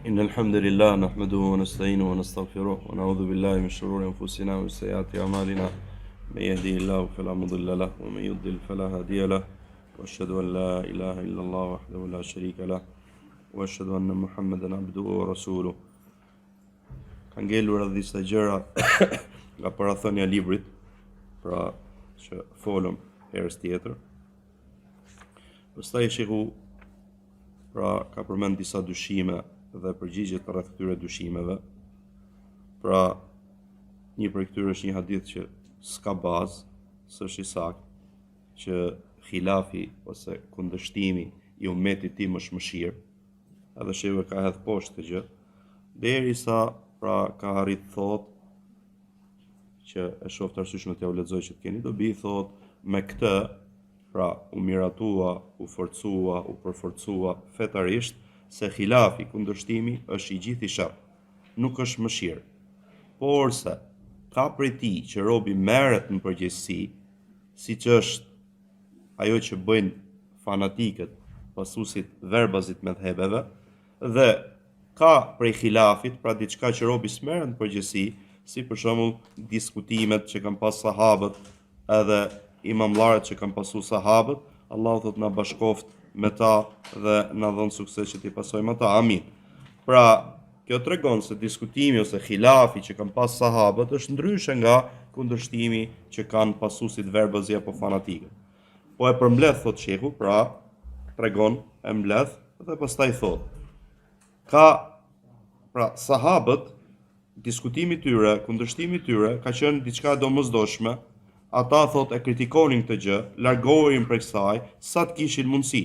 إن الحمد لله نحمده ونستعينه ونستغفره ونعوذ بالله من شرور أنفسنا ومن سيئات أعمالنا من يهده الله فلا مضل له ومن يضلل فلا هادي له وأشهد أن لا إله إلا الله وحده لا شريك له وأشهد أن محمدا عبده ورسوله. Ka ngelur edhe disa gjëra nga parathënia e librit, pra që folëm herës tjetër. Pastaj shehu pra ka përmend disa dyshime dhe përgjigjet rreth këtyre dyshimeve. Pra një prej këtyre është një hadith që s'ka bazë, s'është i saktë, që khilafi ose kundërshtimi i ummetit tim është mëshirë. Edhe shehu ka hedh poshtë këtë gjë, derisa pra ka arrit thot që e shoft arsyeshme t'ja u lexoj që t'keni dobi, thot me këtë pra u miratua, u forcua, u përforcua fetarisht se khilafi, kundërshtimi është i gjithë i sharr, nuk është mëshirë. Por se ka prej tij që robi merret në përgjegjësi, siç është ajo që bëjnë fanatikët, pasuesit verbazit me dhebeve, dhe ka prej khilafit, pra diçka që robi s'merret në përgjegjësi, si për shembull diskutimet që kanë pas sahabët edhe imamllarët që kanë pasur sahabët, Allahu thot na bashkoft me ta dhe na dhon sukses që t'i pasojmë ata. Amin. Pra, kjo tregon se diskutimi ose khilafi që kanë pas sahabët është ndryshe nga kundërshtimi që kanë pasuesit verbëzi apo fanatikët. Po e përmbledh thot shehu, pra tregon, e mbledh dhe pastaj thot pra sahabët, diskutimi tyre, kundërshtimi tyre ka qenë diçka e domosdoshme. Ata thot e kritikonin këtë gjë, largoheshin prej kësaj sa të kishin mundësi.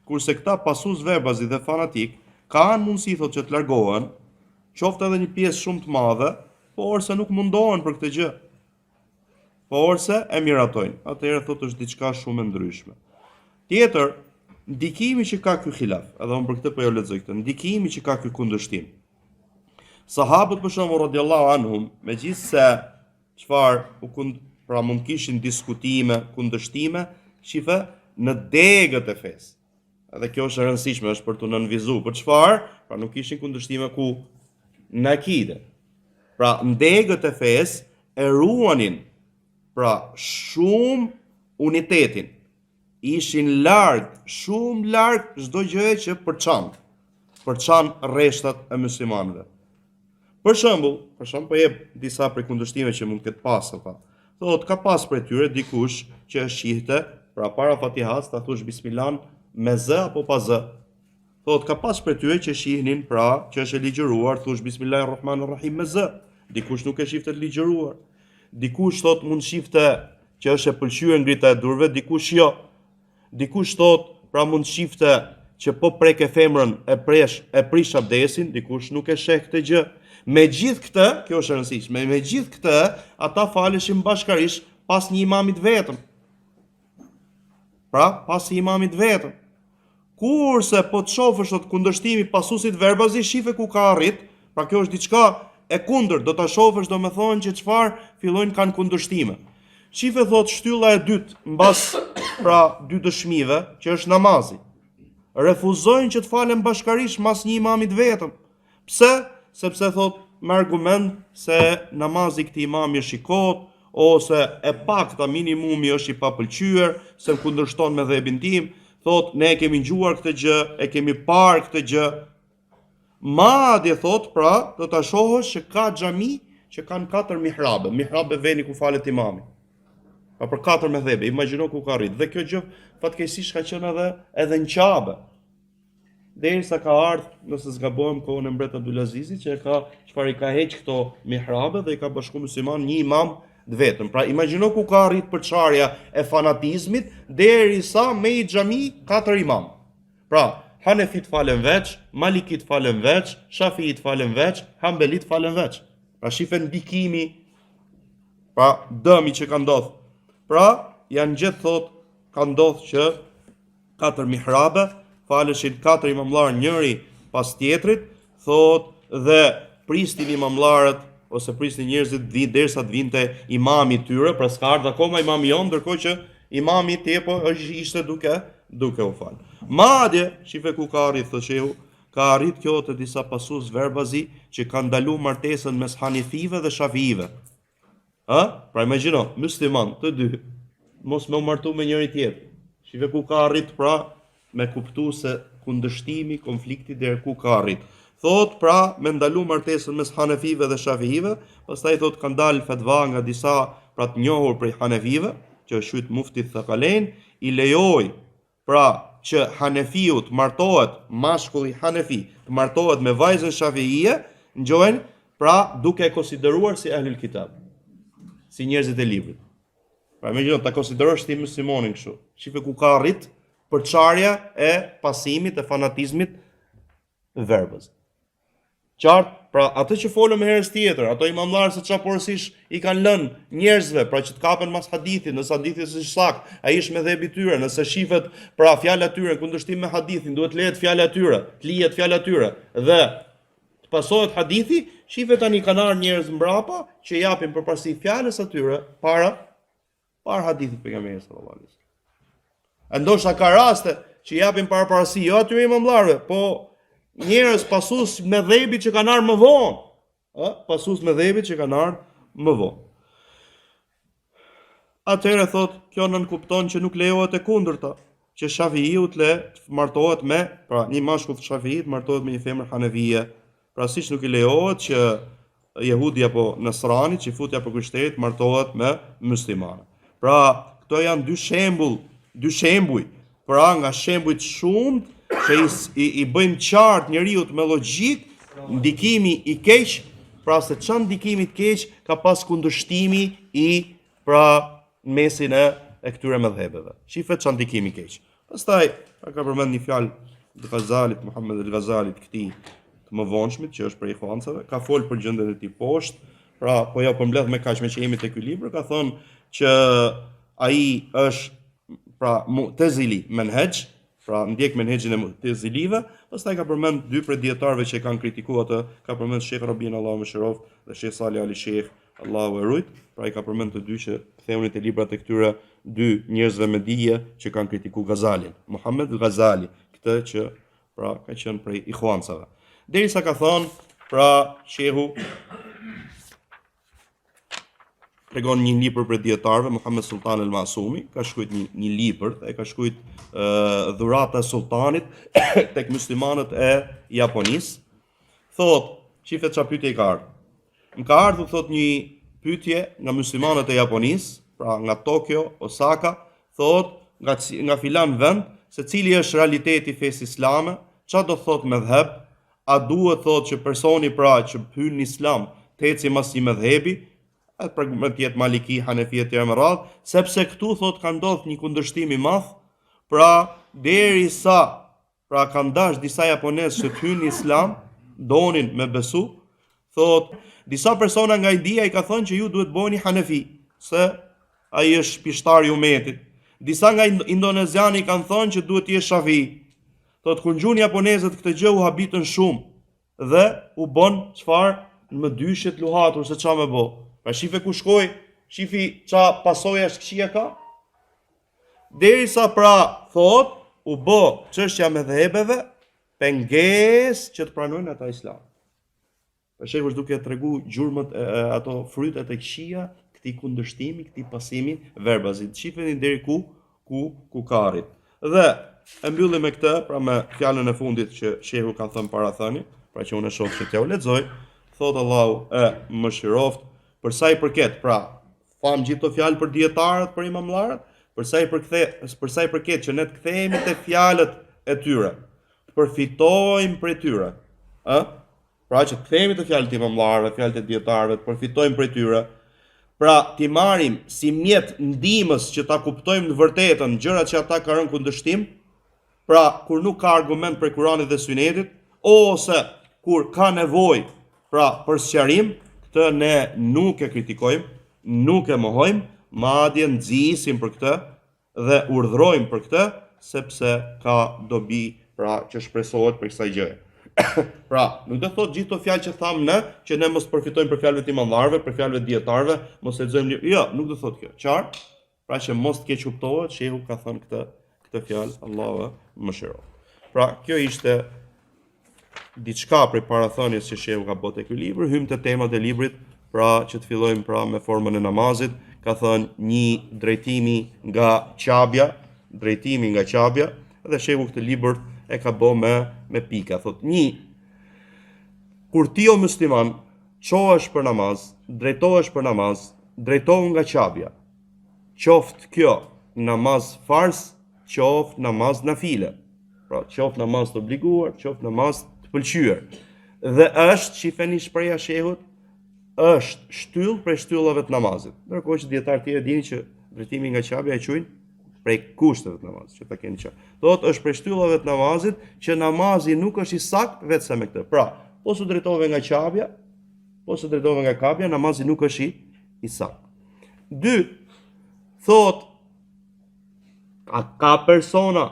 Kurse këta pasues verbazi dhe fanatik kanë mundësi thot që të largohen, qoftë edhe një pjesë shumë të madhe, por se nuk mundohen për këtë gjë. Por se e miratojnë. Atëherë thot është diçka shumë e ndryshme. Tjetër, ndikimi që ka ky khilaf, edhe unë për këtë po jo lexoj këtë, ndikimi që ka ky kundërshtim. Sahabët për shembull radhiyallahu anhum, megjithse çfarë pra mund kishin diskutime, kundërshtime, shife në degët e fesë. Edhe kjo është e rëndësishme, është për të nënvizuar. Për çfarë? Pra nuk kishin kundërshtime ku në akide. Pra në degët e fesë e ruanin pra shumë unitetin. Ishin shumë larg çdo gjëje që përçan rreshtat e muslimanëve. Për shembull, po jep disa prej kundërshtimeve që mund të ketë pasur pa. Thot ka pas për tyre dikush që e shihte, pra para Fatihas ta thosh bismillah me z apo pa z. Thot ka pas për tyre që shihnin, pra që është e ligjëruar thosh bismillahirrahmanirrahim me z. Dikush nuk e shifte të ligjëruar. Dikush thot mund shifte që është e pëlqyer ngrita e durve, dikush jo. Dikush thot pra mund shifte që po prek e femrën e prish abdesin, dikush nuk e sheh këtë gjë. Me gjithë këtë, kjo është e rëndësishme, me gjithë këtë, ata faleshin bashkërisht pas një imamit vetëm. Pra, pas një imamit vetëm. Kurse po të shofësh të kundërshtimi pasuesit verbazi, shife ku ka arrit, pra kjo është diçka e kundërt, do ta shofësh do me thonë që çfarë fillojnë kanë kundërshtime. Shife thot shtylla e dytë, mbas pra dy dëshmive, që është namazi. Refuzojnë që të falen bashkërisht mas një imamit vetëm. Pse? Sepse thot me argument se namazi këtij imami është i kot, ose e pakta minimumi është i papëlqyer, se më kundërshton me dhëbin tim, thot ne e kemi ngjuar këtë gjë, e kemi parë këtë gjë. Madje thot pra, do ta shohësh që ka xhami që kanë 4 mihrabe, mihrabe veni ku falet imami. Pa për 4 me dhëbe, imagjino ku ka rrit. Dhe kjo gjë fatkeqësisht ka qenë edhe në Qabe. Derisa ka ardhur, nëse zgabojmë, kohën e mbret Abdulazizit, që çfarë i ka heq këto mihrabe dhe i ka bashkuar musliman një imam të vetëm. Pra imagjino ku ka arrit përçarja e fanatizmit derisa me i xhami 4 imam. Pra Hanefit falen veç, Malikit falen veç, Shafiit falen veç, Hanbelit falen veç. Pra shifen ndikimi, pra dëmi që ka ndodhur. Pra janë gjithë thot ka ndodhur që 4 mihrabe faleshin 4 imamllar njëri pas tjetrit, thot dhe pristin imamllarët ose pristin njerëzit derisa të vinte imami i tyre, pra s'ka ardhur akoma imami jon, ndërkohë që imami i tepo ishte duke u fal. Madje, shife ku ka arrit thot shehu, ka arrit kjo të disa pasues verbazi që kanë ndaluar martesën mes Hanifive dhe Shafiive. Pra imagjino, musliman të dy mos me u martu me njëri tjetër. Shive ku ka arrit pra me kuptu se kundërshtimi, konflikti deri ku ka arrit. Thot pra me ndalu martesën mes Hanefive dhe Shafiive, pastaj thot kanë dalë fatva nga disa pra të njohur prej Hanefive, që është shyt mufti Thakalen, i lejoi pra që Hanefiu të martohet, mashkulli Hanefi të martohet me vajzën Shafiie, ngjojnë pra duke e konsideruar si ahlul kitab, si njerëzit e librit. Pra me gjithë, ta konsiderosh ti muslimonin kështu. Shife ku ka arrit për çarja e pasimit, e fanatizmit verbës. Qartë, pra atë që folëm herës tjetër, ato imamlarë se çfarë porosish i kanë lënë njerëzve, pra që të kapen mas hadithit, nëse hadithi është sakt, ai është me dhebi tyre, nëse shifet pra fjala tyre kundërshtim me hadithin, duhet lehet fjala tyre, të lihet fjala tyre dhe të pasohet hadithi, shifet tani kanë ardhur njerëz mbrapa që japin përparësi fjalës atyre para hadithit pejgamberit sallallahu alaihi wasallam. Ndoshta ka raste që japin paraparësi jo atyre imamlarëve, po njerëz pasues me dhëbi që kanë ardhur më vonë, pasues me dhëbi që kanë ardhur më vonë. Atëherë thot, kjo nën kupton që nuk lejohet e kundërta, që Shafiiu të martohet me, pra një mashkull Shafiit martohet me një femër Hanefie, pra siç nuk i lejohet që jehudi apo nasrani që futja për krishterët martohet me muslimane. Pra këto janë dy shembuj, pra nga shembujt shumë që i bëjnë qartë njeriu me logjik ndikimi i keq, pra se çan ndikimi i keq ka pas kundërshtimi i pra mesin e këtyre mëdhëbeve. Shifet çan ndikimi i keq. Pastaj ka përmend një fjalë të Ghazalit, Muhammed el-Ghazalit, këtij të mëvonshmit që është prej ikhwancave, ka fol për gjendjen e tij poshtë, pra po ja përmbledh me kaq me që jemi tek ky libër, ka thonë që ai është pra Mu'tazili menhej, pra ndjek menhexhin e Mu'tazilive, pastaj ka përmend dy prej dietarëve që kanë kritikuar atë, ka përmend Sheikh Rabin Allahu mëshiroft dhe Sheikh Salih Ali Sheikh Allahu e rujt, pra i ka përmend të dy që kthehuni te librat e këtyre dy njerëzve me dije që kanë kritikuar Ghazalin, Muhammed al-Ghazali, këtë që pra ka qenë prej ikhwancave. Derisa ka thonë, pra shehu tregon një libër për dietarëve, Muhammed Sultan el-Masumi, ka shkruajt një libër, e ka shkruajt dhurata e sultanit tek muslimanët e Japonisë. Thot, çifet çfarë pyetje i ka ardhur. Më ka ardhur thot një pyetje nga muslimanët e Japonisë, pra nga Tokyo, Osaka, thot nga filan vend, se cili është realiteti i fesë islame, çfarë do thot mëdhëb, a duhet thot që personi pra që hyn në islam të eci mas një mëdhëbi, për me tjetë Maliki, Hanefi e tjera më radhë, sepse këtu thot ka ndodhur një kundërshtim i madh, pra derisa pra kanë dash disa japonesë që të hynë në islam, donin me besu, thot disa persona nga India i ka thonë që ju duhet bëheni Hanefi, se ai është pishtar i umetit. Disa nga indoneziani kanë thonë që duhet të jesh Shafi. Thot kur ngjun japonezët këtë gjë u habitën shumë dhe u bën çfarë në më dyshet luhatur se ç'a më bë. Pra shife ku shkoj, shifi qa pasoja shkëqia ka? Derisa pra thot, u bë çështja me dhëbeve, pengesë që të pranojnë ata islam. Për shembull duke tregu gjurmët ato frytet e këqija, këtij kundërshtimi, këtij pasimi verbazit. Shifeni deri ku ka arrit. Dhe e mbyllim me këtë, pra me fjalën e fundit që shehu ka thënë para thënie, pra që unë e shoh që t'ja u lexoj, thot Allahu e mëshiroft. Për sa i përket, pra, fam gjithë të fjalë për dietarët, për imamlarët, për sa i përket që ne të kthehemi te fjalët e tyre, të përfitojmë prej tyre, pra që të kthehemi te fjalët e imamlarëve, fjalët e dietarëve, të përfitojmë prej tyre, pra t'i marrim si mjet ndihmës që ta kuptojmë në vërtetën gjërat që ata kanë rënë kundërshtim, pra kur nuk ka argument prej Kuranit dhe Sunetit, ose kur ka nevojë pra për sqarim, këtë ne nuk e kritikojmë, nuk e mohojmë, madje nxisim për këtë dhe urdhërojmë për këtë, sepse ka dobi pra që shpresohet për kësaj gjëje. Pra, nuk do thotë gjithë to fjalë që thamë ne, që ne mos përfitojmë për fjalëve të imamlarëve, për fjalëve të dietarëve, mos lexojmë jo, nuk do thotë kjo. Qartë? Pra që mos të keq kuptohet, shehu ka thënë këtë fjalë, Allahu mëshiroft. Pra, kjo ishte diçka prej parathënies që shehu ka botë ky libër, hym te temat e librit, pra që të fillojmë pra me formën e namazit, ka thënë një drejtimi nga qabja, dhe shehu këtë libër e ka bë me pika. Thot kur ti o musliman çohesh për namaz, drejtohesh për namaz, drejtohu nga qabja. Qoftë kjo namaz fars, qoftë namaz nafile. Pra, qoftë namaz të obliguar, qoftë namaz të pëlqyer. Dhe është, shifeni shpreha shehut, është shtyllë prej shtyllave të namazit. Ndërkohë që dietar tjerë dini që drejtimi nga qabja e quajnë prej kushteve të namazit, që ta keni qartë. Thotë është prej shtyllave të namazit që namazi nuk është i saktë vetëm me këtë. Pra, ose drejtove nga qabja, ose drejtove nga kabja, namazi nuk është i saktë. 2. Thotë ka persona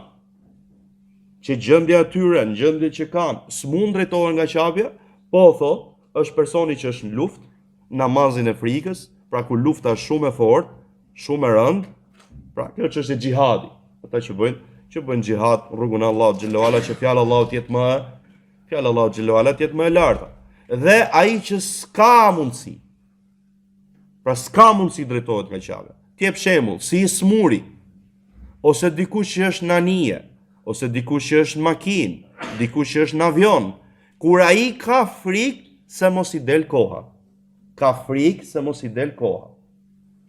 që gjendja e tyre, në gjendje që kanë, s'mund drejtohen nga qabja, po thotë, është personi që është në luftë, namazin e frikës, pra kur lufta është shumë e fortë, shumë e rëndë, pra kjo që është e gjihadi. Ata që bëjnë gjihad në rrugën e Allahut xhallahu ala, që fjala e Allahut jetë më e larta. Dhe ai që s'ka mundësi drejtohet nga qabja. T'jep shembull, si i smuri, ose dikush që është në anije, ose dikush që është në makinë, dikush që është në avion, kur ai ka frikë se mos i del koha.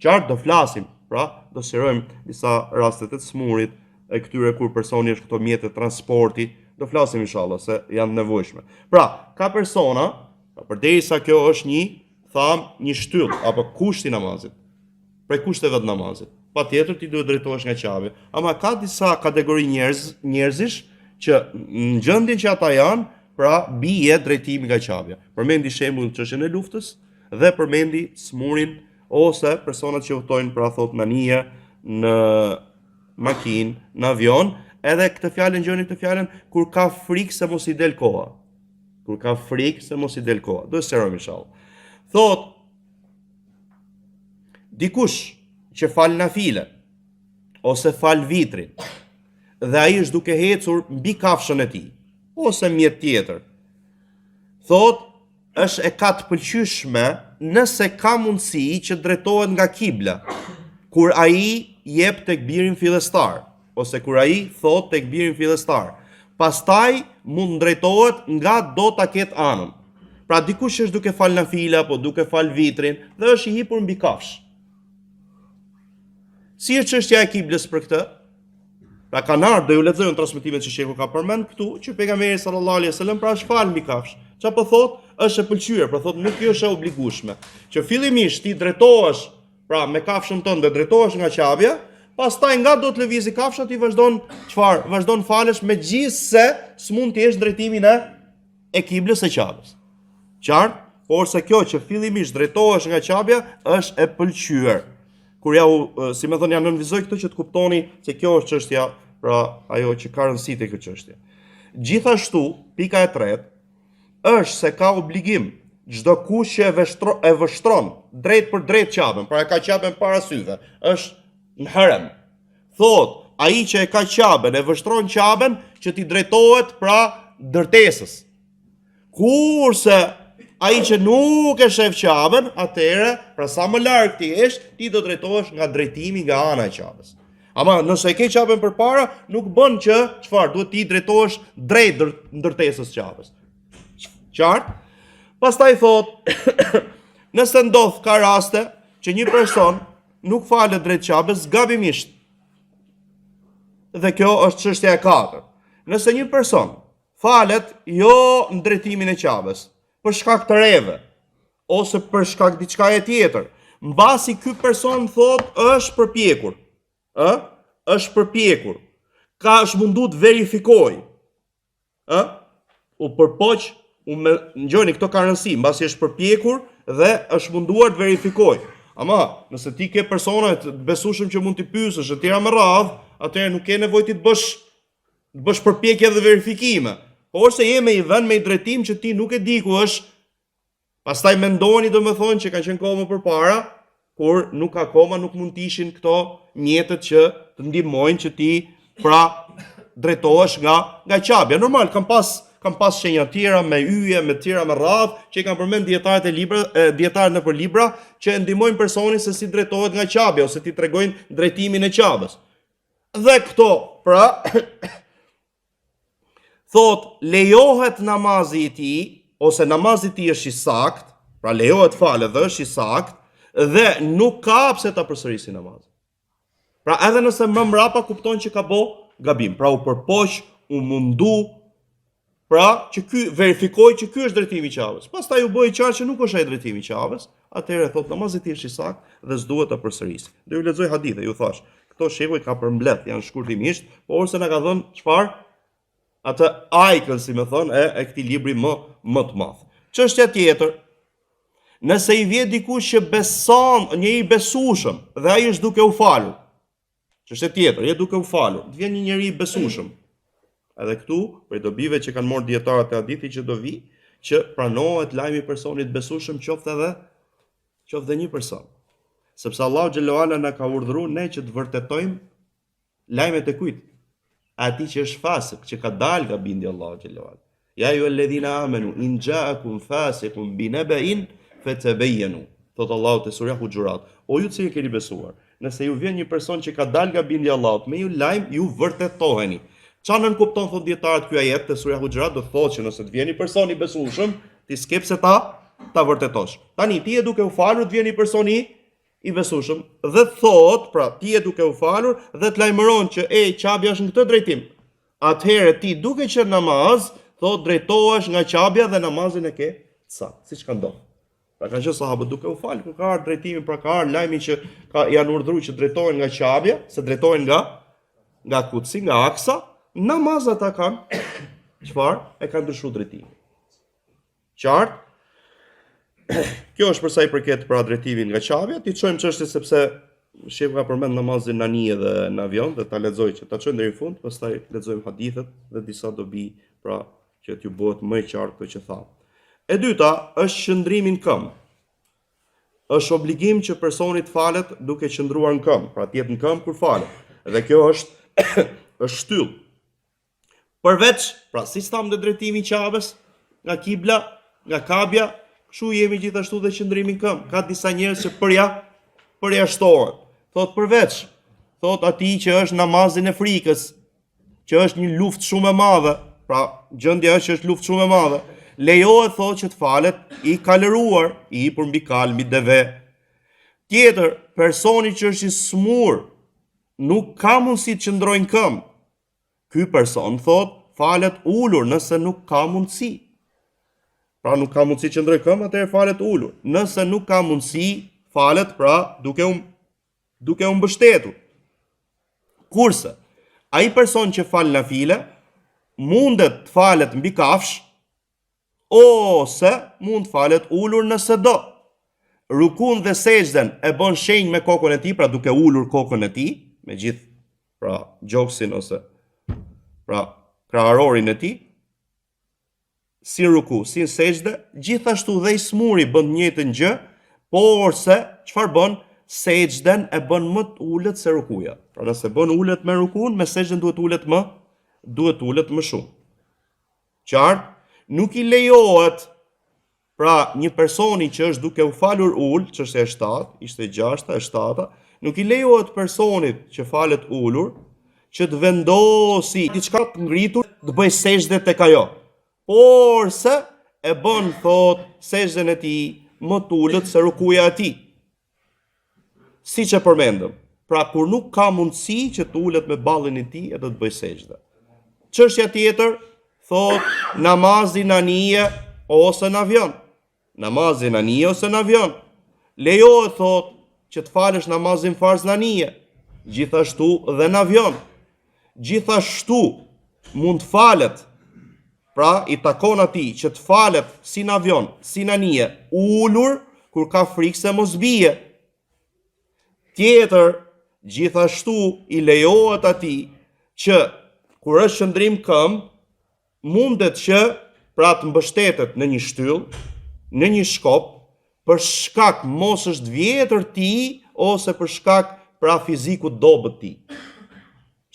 Qartë do flasim, pra do sqarojmë disa raste të smurit e këtyre kur personi është këto mjete transporti, do flasim inshallah se janë nevojshme. Pra, ka persona, përderisa kjo është një shtyllë apo kushti i namazit, prej kushteve të namazit. Patjetër ti duhet drejtohesh nga qabja. Ama ka disa kategori njerëzish që në gjendjen që ata janë, pra bie drejtimi nga qabja. Përmendi shembull çështjen e luftës dhe përmendi smurin ose personat që udhtojnë pra thot në anije, në makinë, në avion, edhe këtë fjalën kur ka frikë se mos i del koha. Do të sqarojmë inshallah. Thot dikush që fal nafile ose fal vitrin dhe ai është duke hecur mbi kafshën e tij ose mjet tjetër. Thot është e ka të pëlqyeshme nëse ka mundësi që drejtohet nga kibla, kur ai jep tekbirin fillestar, ose kur ai thot tekbirin fillestar. Pastaj mund drejtohet nga do ta ketë anën. Pra dikush është duke fal nafila apo duke fal vitrin dhe është i hipur mbi kafshë. Si është çështja e kiblës për këtë? Pra kanë ardhur, do ju lexoj në transmetimet që sheku ka përmend këtu, që pejgamberi sallallahu alaihi wasallam pra është fal mbi kafshë. Çfarë po thot? Është e pëlqyer, pra thot nuk është e obligueshme. Që fillimisht ti drejtohesh, pra me kafshën tënde drejtohesh nga qabja, pastaj nga do të lëvizi kafsha ti vazhdon falesh megjithse s'mund të jesh drejtimin e kiblës së qabës. Qartë? Por se kjo që fillimisht drejtohesh nga qabja është e pëlqyer. Kur si më thënë, ja nënvizoj këtë që të kuptoni se kjo është çështja, pra ajo që ka rëndësi te kjo çështje. Gjithashtu, pika e tretë është se ka obligim çdo kush që e vështron drejt për drejt qabën, pra e ka qabën para syve, është në harem. Thot, ai që e ka qabën, e vështron qabën që ti drejtohet pra ndërtesës. Kurse ai që nuk e shef qabën, atëherë, pra sa më larg ti jesh, ti do drejtohesh nga drejtimi nga ana e qabës. Ama nëse e ke qabën përpara, nuk bën që duhet ti drejtohesh drejt ndërtesës qabës. Qartë? Pastaj thot, nëse ndodh ka raste që një person nuk falet drejt qabës gabimisht. Dhe kjo është çështja e katërt. Nëse një person falet jo në drejtimin e qabës, për shkak të reve, ose për shkak diçkaje tjetër, mbasi ky person thot është përpjekur. Ka është mundu të verifikoj. U përpoq, ngjoni këto ka rëndësi, mbasi është përpjekur dhe është munduar të verifikoj. Ama, nëse ti ke persona të besueshëm që mund t'i pyesësh e tjera me radhë, atëherë nuk ke nevojë ti të bësh përpjekje dhe verifikime. Por se je me i vend me i drejtim që ti nuk e di ku është, pastaj mendoni domethënë që ka qenë kohë më përpara, kur nuk mund të ishin këto mjetet që të ndihmojnë që ti pra drejtohesh nga qabja. Normal, kam kam pas shenja tjera me yje, me tjera me radh, që i kanë përmend dietarët nëpër libra që ndihmojnë personin se si drejtohet nga qabja ose ti tregojnë drejtimin e qabës. Dhe këto, pra, thot, lejohet namazi i tij ose namazi i tij është i sakt, pra lejohet falet dhe është i sakt dhe nuk ka pse ta përsërisi namazin. Pra edhe nëse më mrapa kupton që ka bo gabim, pra u përpoq, u mundu, pra që ky verifikoj që ky është drejtimi i qabës. Pastaj u bë i qartë që nuk është ai drejtimi i qabës, atëherë thot namazi i tij është i sakt dhe s'duhet ta përsërisë. Do ju lexoj hadithe, ju thash. Këto shekuj ka përmbledh, janë shkurtimisht, por se na ka dhënë çfarë? Atë ajkën, si më thon, e këtij libri më të madh. Çështja tjetër, nëse i vjen dikush që beson, një i besueshëm dhe ai është duke u falur. Çështja tjetër, je duke u falur. Të vjen një njeri i besueshëm. Edhe këtu, për dobive që kanë marrë dietarët e hadithit që do vi, që pranohet lajmi i personit besueshëm qoftë edhe një person. Sepse Allahu xhallahu ala na ka urdhëruar ne që të vërtetojmë lajmet e kujt? Atij që është fasik, që ka dalë nga bindja Allahu xhallahu ala. Ja ayyuhalladhina amanu in ja'akum fasiqun binaba'in fatabayyanu. Thot Allahu te sura Hujurat. O ju që keni besuar, nëse ju vjen një person që ka dalë nga bindja e Allahut me ju lajm, ju vërtetoheni. Çfarë nën kupton thot dietarët ky ajet te sura Hujurat, do thotë që nëse të vjen një person i besueshëm, ti skep se ta vërtetosh. Tani ti je duke u falur, të vjen një person i besueshëm dhe thot, pra ti je duke u falur dhe të lajmëron që qabja është në këtë drejtim. Atëherë ti duke qenë namaz, thot drejtohesh nga qabja dhe namazin e ke sakt, siç ka ndodhur. Pra kanë qenë sahabët duke u falë, kur ka ardhur drejtimi, pra ka ardhur lajmi që janë urdhëruar që drejtohen nga qabja, se drejtohen nga Kutsi, nga Aksa, namazat ata kanë çfarë? E kanë ndryshuar drejtimin. Qartë? Kjo është për sa i përket pra drejtimin nga qabja, ti çojmë çështje sepse shefu ka përmend namazin në anije dhe në avion, dhe ta lexoj që ta çojmë deri në fund, pastaj lexojmë hadithet dhe disa dobi pra që t'ju bëhet më e qartë kjo që tham. E dyta është qëndrimi në këmbë. Është obligim që personi të falet duke qëndruar në këmbë, pra të jetë në këmbë kur falet. Dhe kjo është është shtyllë. Përveç, pra si tham dhe drejtimi i qabës, nga kibla, nga kabja, kështu jemi gjithashtu dhe qëndrimi në këmbë. Ka disa njerëz që përjashtohen. Thot përveç, thot atij që është namazin e frikës, që është një luftë shumë e madhe, pra gjendja është që është luftë shumë e madhe. Lejohet thot që të falet i kalëruar, i hipur mbi kalë, mbi deve. Tjetër, personi që është i smur, nuk ka mundësi të qëndrojë në këmbë. Ky person thot falet ulur nëse nuk ka mundësi. Pra nuk ka mundësi të qëndrojë në këmbë, atëherë falet ulur. Nëse nuk ka mundësi, falet pra duke u mbështetur. Kurse, ai person që fal nafile mundet të falet mbi kafsh, ose mund falet ulur nëse do. Rukun dhe sejdën e bën shenjë me kokën e tij, pra duke ulur kokën e tij, me gjithë pra gjoksin ose pra kraharorin e tij, si ruku, si sejdë, gjithashtu dhe i smuri bën të njëjtën gjë, por se çfarë bën? Sejdën e bën më të ulët se rukuja. Pra nëse bën ulët me rukun, me sejdën duhet ulet më shumë. Qartë? Nuk i lejohet pra një personi që është duke u falur ul, çështja e 7, ishte 6, e 7, nuk i lejohet personit që falet ulur që të vendosi diçka të ngritur të bëj sejdë tek ajo. Por se e bën thot sejdën e tij më të ulët se rukuja e tij. Siç e përmendëm, pra kur nuk ka mundësi që të ulet me ballin e tij e do të bëj sejdë. Çështja tjetër thot namazi në anije ose në avion. Namazi në anije ose në avion. Lejohet thot që të falësh namazin farz në anije, gjithashtu dhe në avion. Gjithashtu mund të falet, pra i takon atij që të falet si në avion, si në anije, ulur kur ka frikë se mos bie. Tjetër, gjithashtu i lejohet atij që kur është qëndrim këmbë, mundet që pra të mbështetet në një shtyllë, në një shkop, për shkak mos është vjetër ti, ose për shkak pra fizikut dobët ti.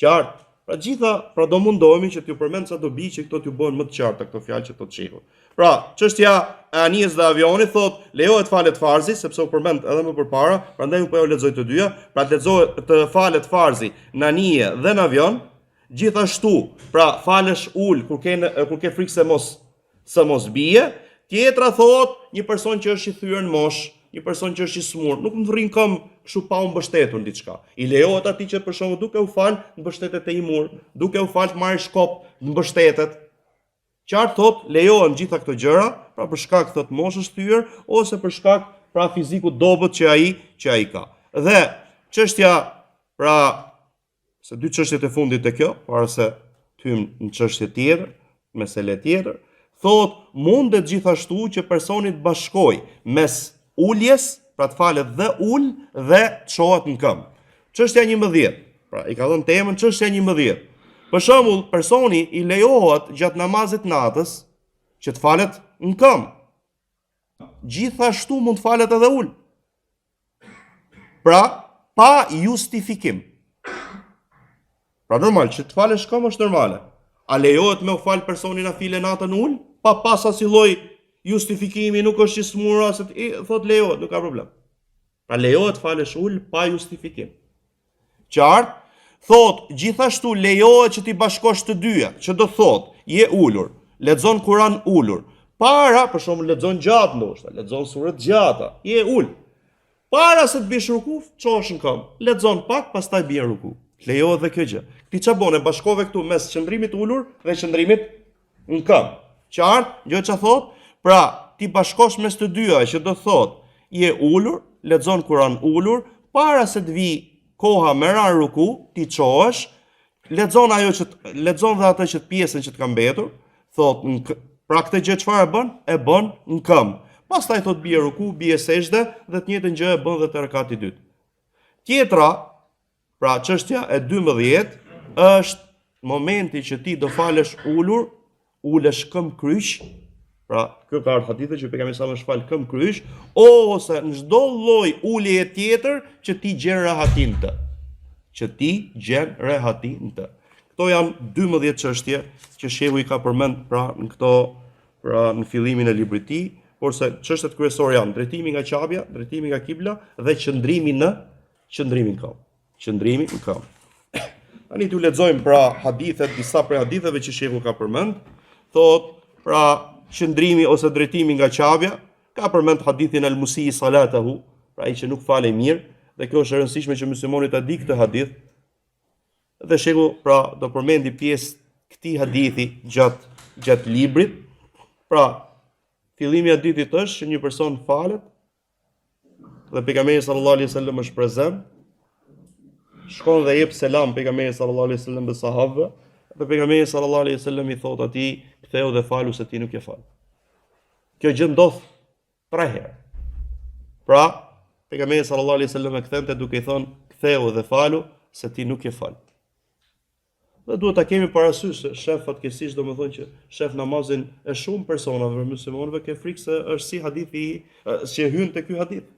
Qartë, Pra pra do mundohemi që t'ju përmend sa dobi që këto t'ju bëhen më të qarta këto fjalë që thot shehu. Pra, çështja e anijes dhe avionit thot lejohet falet farzi, sepse u përmend edhe më përpara, prandaj unë po ju lexoj të dyja, pra të falet farzi në anije dhe në avion, gjithashtu, pra falesh ul kur ke frikë se mos bie, tjetra thot një person që është i thyer në mosh, një person që është i smur, nuk më rrin këm kështu pa u mbështetur diçka. I lejohet atij që për shembull duke u fal mbështetet te një mur, duke u fal marrë shkop mbështetet. Qartë thot lejohen gjitha këto gjëra, pra për shkak thot moshës thyer ose për shkak pra fiziku dobët që ai ka. Dhe çështja pra se dy çështjet e fundit të kjo, para se të hym në çështje tjetër, mesele tjetër, thot mundet gjithashtu që personi të bashkoj mes uljes, pra të falet dhe ul dhe të çohet në këmbë. Çështja 11. Pra i ka dhënë temën çështja 11. Për shembull, personi i lejohet gjatë namazit natës që të falet në këmbë. Gjithashtu mund të falet edhe ul. Pra, pa justifikim. Pra normal, që të falesh këmbë është normale. A lejohet me u fal personi nafile natën ul? Pa pas asnjë lloj justifikimi, nuk është i smur ose thot lejohet, nuk ka problem. Pra lejohet falesh ul pa justifikim. Qartë, thot gjithashtu lejohet që ti bashkosh të dyja, që do thot je ulur, lexon Kur'an ulur. Para, për shembull, lexon gjatë ndoshta, lexon sure të gjata, je ul. Para se të bish ruku, çohesh në këmbë, lexon pak, pastaj bie ruku. Lejohet dhe kjo gjë. Ti ç'a bën? E bashkove këtu mes qëndrimit ulur dhe qëndrimit në këmbë. Qartë, gjë ç'a thot? Pra, ti bashkosh mes të dyja, që do thot, je ulur, lexon Kur'an ulur, para se të vi koha me ran ruku, ti çohesh, lexon dhe atë që pjesën që të ka mbetur, thot, pra këtë gjë çfarë bën? E bën në këmbë. Pastaj thot bie ruku, bie sejdë dhe të njëjtën gjë e bën edhe te rekati i dytë. Tjetra, pra çështja e 12 është momenti që ti do falesh ulur, ulesh këmbë kryq. Pra, kjo ka ardhur hadithe që pejgamberi sa më shfal këmbë kryq, ose në çdo lloj uljeje tjetër që ti gjen rehatin të. Këto janë 12 çështje që shehu i ka përmend pra në këto, pra në fillimin e librit të tij, kurse çështjet kryesore janë drejtimi nga qabja, drejtimi nga kibla dhe qëndrimi në këmbë. Tani t'u lexojmë pra hadithet, disa prej haditheve që shehu ka përmend, thot pra qëndrimi ose drejtimi nga qabja, ka përmend hadithin al-Musi salatahu, pra ai që nuk falej mirë, dhe kjo është e rëndësishme që muslimoni ta di këtë hadith. Dhe shehu pra do përmendi pjesë këtij hadithi gjatë librit. Pra, fillimi i hadithit është që një person falet dhe pejgamberi sallallahu alaihi wasallam është prezant. Shkon dhe jep selam pejgamberit sallallahu alaihi wasallam dhe sahabëve, dhe pejgamberi sallallahu alaihi wasallam i thot atij, ktheu dhe falu se ti nuk je fal. Kjo gjë ndodh 3 herë. Pra, pejgamberi sallallahu alaihi wasallam e kthente duke i thënë, ktheu dhe falu se ti nuk je fal. Dhe duhet ta kemi parasysh se shef fatkeqësisht domethënë që shef namazin e shumë personave muslimanëve ke frikë se është si hadithi që hyn te ky hadith.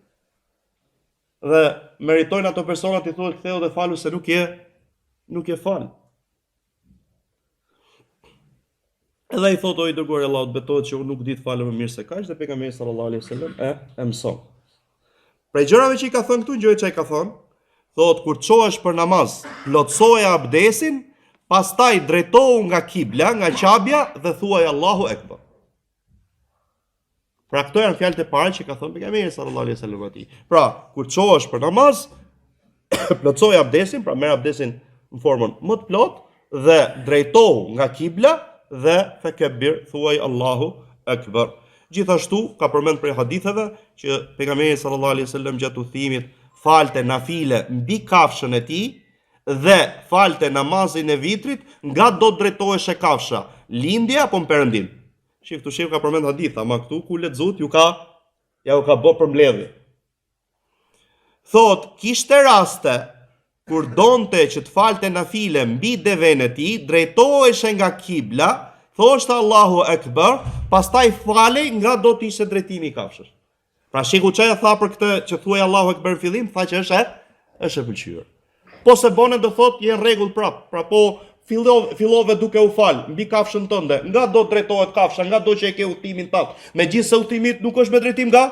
Dhe meritojnë ato persona të thuhet ktheu dhe falu se nuk je fal. Edhe i thotë i dërguari i Allahut, betohet që unë nuk di të falem më mirë se kaq, dhe pejgamberi sallallahu alaihi wasallam e mëson. Prej gjërave që i ka thënë këtu, gjërat që i ka thënë, thotë kur çohesh për namaz, plotsoje abdesin, pastaj drejtohu nga kibla, nga qabja dhe thuaj Allahu Ekber. Pra këto janë fjalët e para që ka thënë pejgamberi sallallahu alaihi wasallam atij. Pra, kur çohesh për namaz, plotsoje abdesin, pra merr abdesin në formën më të plotë dhe drejtohu nga kibla dhe fekebbir, thuaj Allahu Ekber. Gjithashtu ka përmend prej haditheve që pejgamberi sallallahu alaihi wasallam gjatë udhëtimit falte nafile mbi kafshën e tij dhe falte namazin e vitrit nga do drejtoheshe kafsha, lindja apo perëndim. Shif ka përmend hadith, ama këtu ku lexohet u ka bë përmbledhje. Thot, kishte raste kur donte që të falte nafile mbi deven e tij, drejtoheshe nga kibla, thoshte Allahu Ekber, pastaj falej nga do të ishte drejtimi i kafshës. Pra sheku çaja tha për këtë që thuaj Allahu Ekber në fillim, tha që është e pëlqyer. Po se bone do thot je rregull prap. Pra po fillove duke u fal mbi kafshën tënde, nga do drejtohet kafsha, nga do që e ke udhtimin tat. Megjithse udhtimit nuk është me drejtim nga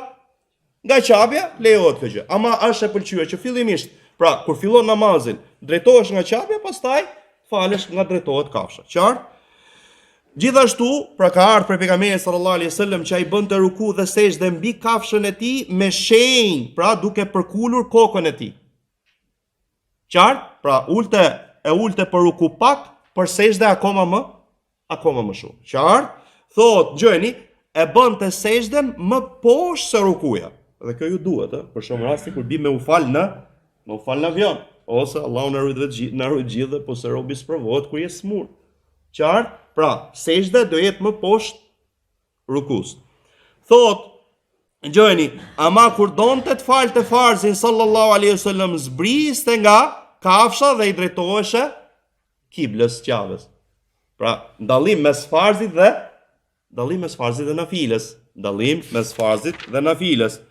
qabja, lejohet kjo gjë. Ama është e pëlqyer që fillimisht, pra kur fillon namazin, drejtohesh nga qabja, pastaj falesh nga drejtohet kafsha. Qartë? Gjithashtu, pra ka ardhur për pejgamberin sallallahu alaihi wasallam që ai bënte ruku dhe sejdë mbi kafshën e tij me shenjë, pra duke përkulur kokën e tij. Qartë? Pra ulte për ruku pak, për sejdë akoma më shumë. Qartë? Thot, gjeni, e bënte sejdën më poshtë se rukuja. Dhe kjo ju duhet, për shumë rasti kur bim me u fal në avion, ose Allahu na ruaj gjithë dhe po se robi sprovohet kur je smur. Qartë? Pra, sejdë do jetë më poshtë rukus. Thot, gjeni, ama kur donte të falte farzin sallallahu alaihi wasallam zbriste nga kafsha dhe i drejtoheshe kiblës qabës. Pra, dallim mes farzit dhe nafiles. Dallim mes farzit dhe nafiles.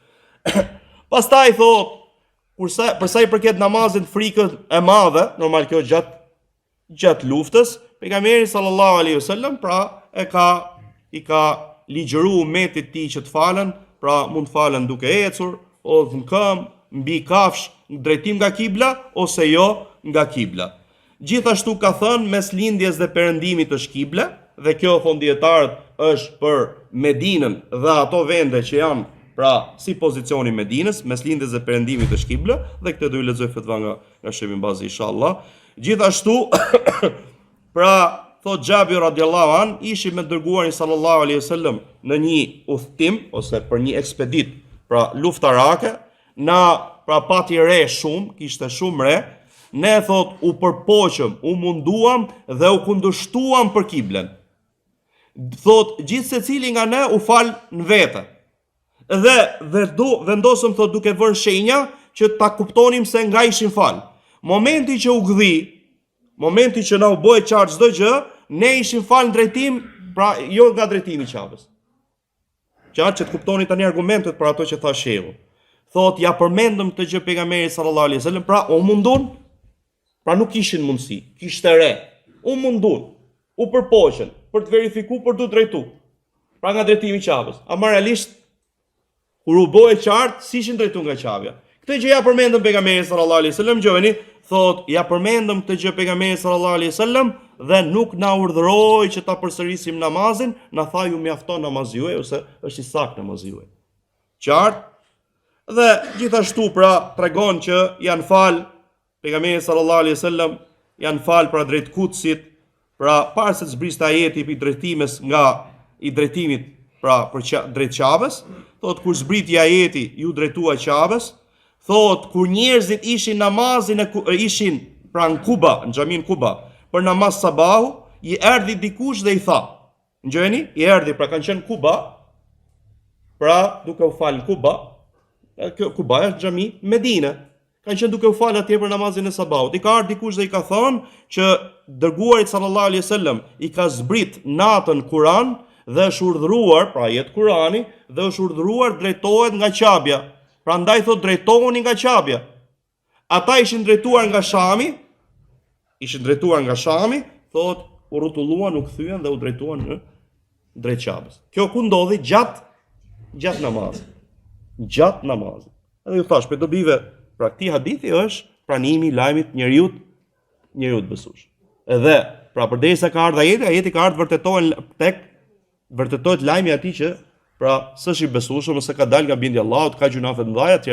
Pastaj thot, përsa i përket namazin frikën e madhe, normal kjo gjatë luftës, pejgamberi sallallahu alaihi wasallam pra i ka ligjëruar umetit tij që të falen, pra mund të falen duke ecur, ose në këmbë, mbi kafsh, në drejtim nga kibla ose jo nga kibla. Gjithashtu ka thënë mes lindjes dhe perëndimit është kibla, dhe kjo thon dietarët është për Medinën dhe ato vende që janë pra si pozicioni Medinës, mes lindjes dhe perëndimit është kibla, dhe këtë do i lexoj fatva nga Sheikh Ibn Bazi inshallah. Gjithashtu pra thot Xhabir radiallahu an, ishim me dërguarin sallallahu alaihi wasallam në një udhtim ose për një ekspedit, pra luftarake, na pra pati re shumë, kishte shumë re, ne thot u përpoqëm, u munduam dhe u kundërshtuam për kiblen. Thot gjithë secili nga ne u fal në vete. Dhe vendosëm thot duke vënë shenja që ta kuptonim se nga ishin fal. Momenti që u gdhi, momenti që na u bëhe qartë çdo gjë, ne ishim fal në drejtim, pra jo nga drejtimi i qabës. Qartë që të kuptoni tani argumentet për ato që tha shehu. Thot ja përmendëm të gjë pejgamberit sallallahu alaihi wasallam, pra u mundun, pra nuk kishin mundësi, kishte re. U mundun, u përpoqën për të verifikuar, për të drejtuar. Pra nga drejtimi i qabës. Ama realisht kur u bëhe qartë, si ishin drejtuar nga qabja. Këtë gjë ja përmendëm pejgamberit sallallahu alaihi wasallam, gjeni, thot ja përmendëm këtë gjë pejgamberit sallallahu alaihi wasallam dhe nuk na urdhëroi që ta përsërisim namazin, na tha ju mjafton namazi juaj ose është i saktë namazi juaj. Qartë? Dhe gjithashtu pra tregon që janë fal pejgamberi sallallahu alaihi wasallam, janë fal pra drejt Kutsit, pra para se të zbriste ajeti i drejtimit pra për drejt Qabës, thot kur zbriti ajeti ju drejtua Qabës, thot kur njerëzit ishin namazin ishin pra në Kuba, në xhamin Kuba, për namaz sabahu, i erdhi dikush dhe i tha, ngjeni, i erdhi pra kanë qenë Kuba, pra duke u fal në Kuba, Kuba është xhami Medinë. Kanë qenë duke u fal atje për namazin e sabahut. I ka ardhur dikush dhe i ka thënë që dërguari sallallahu alaihi wasallam i ka zbrit natën Kur'an dhe është urdhëruar, pra jet Kur'ani, dhe është urdhëruar drejtohet nga qabja. Prandaj thot drejtohuni nga qabja. Ata ishin drejtuar nga Shami, thot u rrotulluan, u kthyen dhe u drejtuan në drejt qabës. Kjo ku ndodhi gjatë namazit. Gjatë namazit. Edhe ju thash, për dobive, pra këtij hadithi është pranimi i lajmit njeriut besues. Edhe, pra përderisa ka ardhur ajeti ka ardhur vërtetohet lajmi atij që pra s'është i besueshëm ose ka dalë nga bindja e Allahut, ka gjunafe të mëdha etj.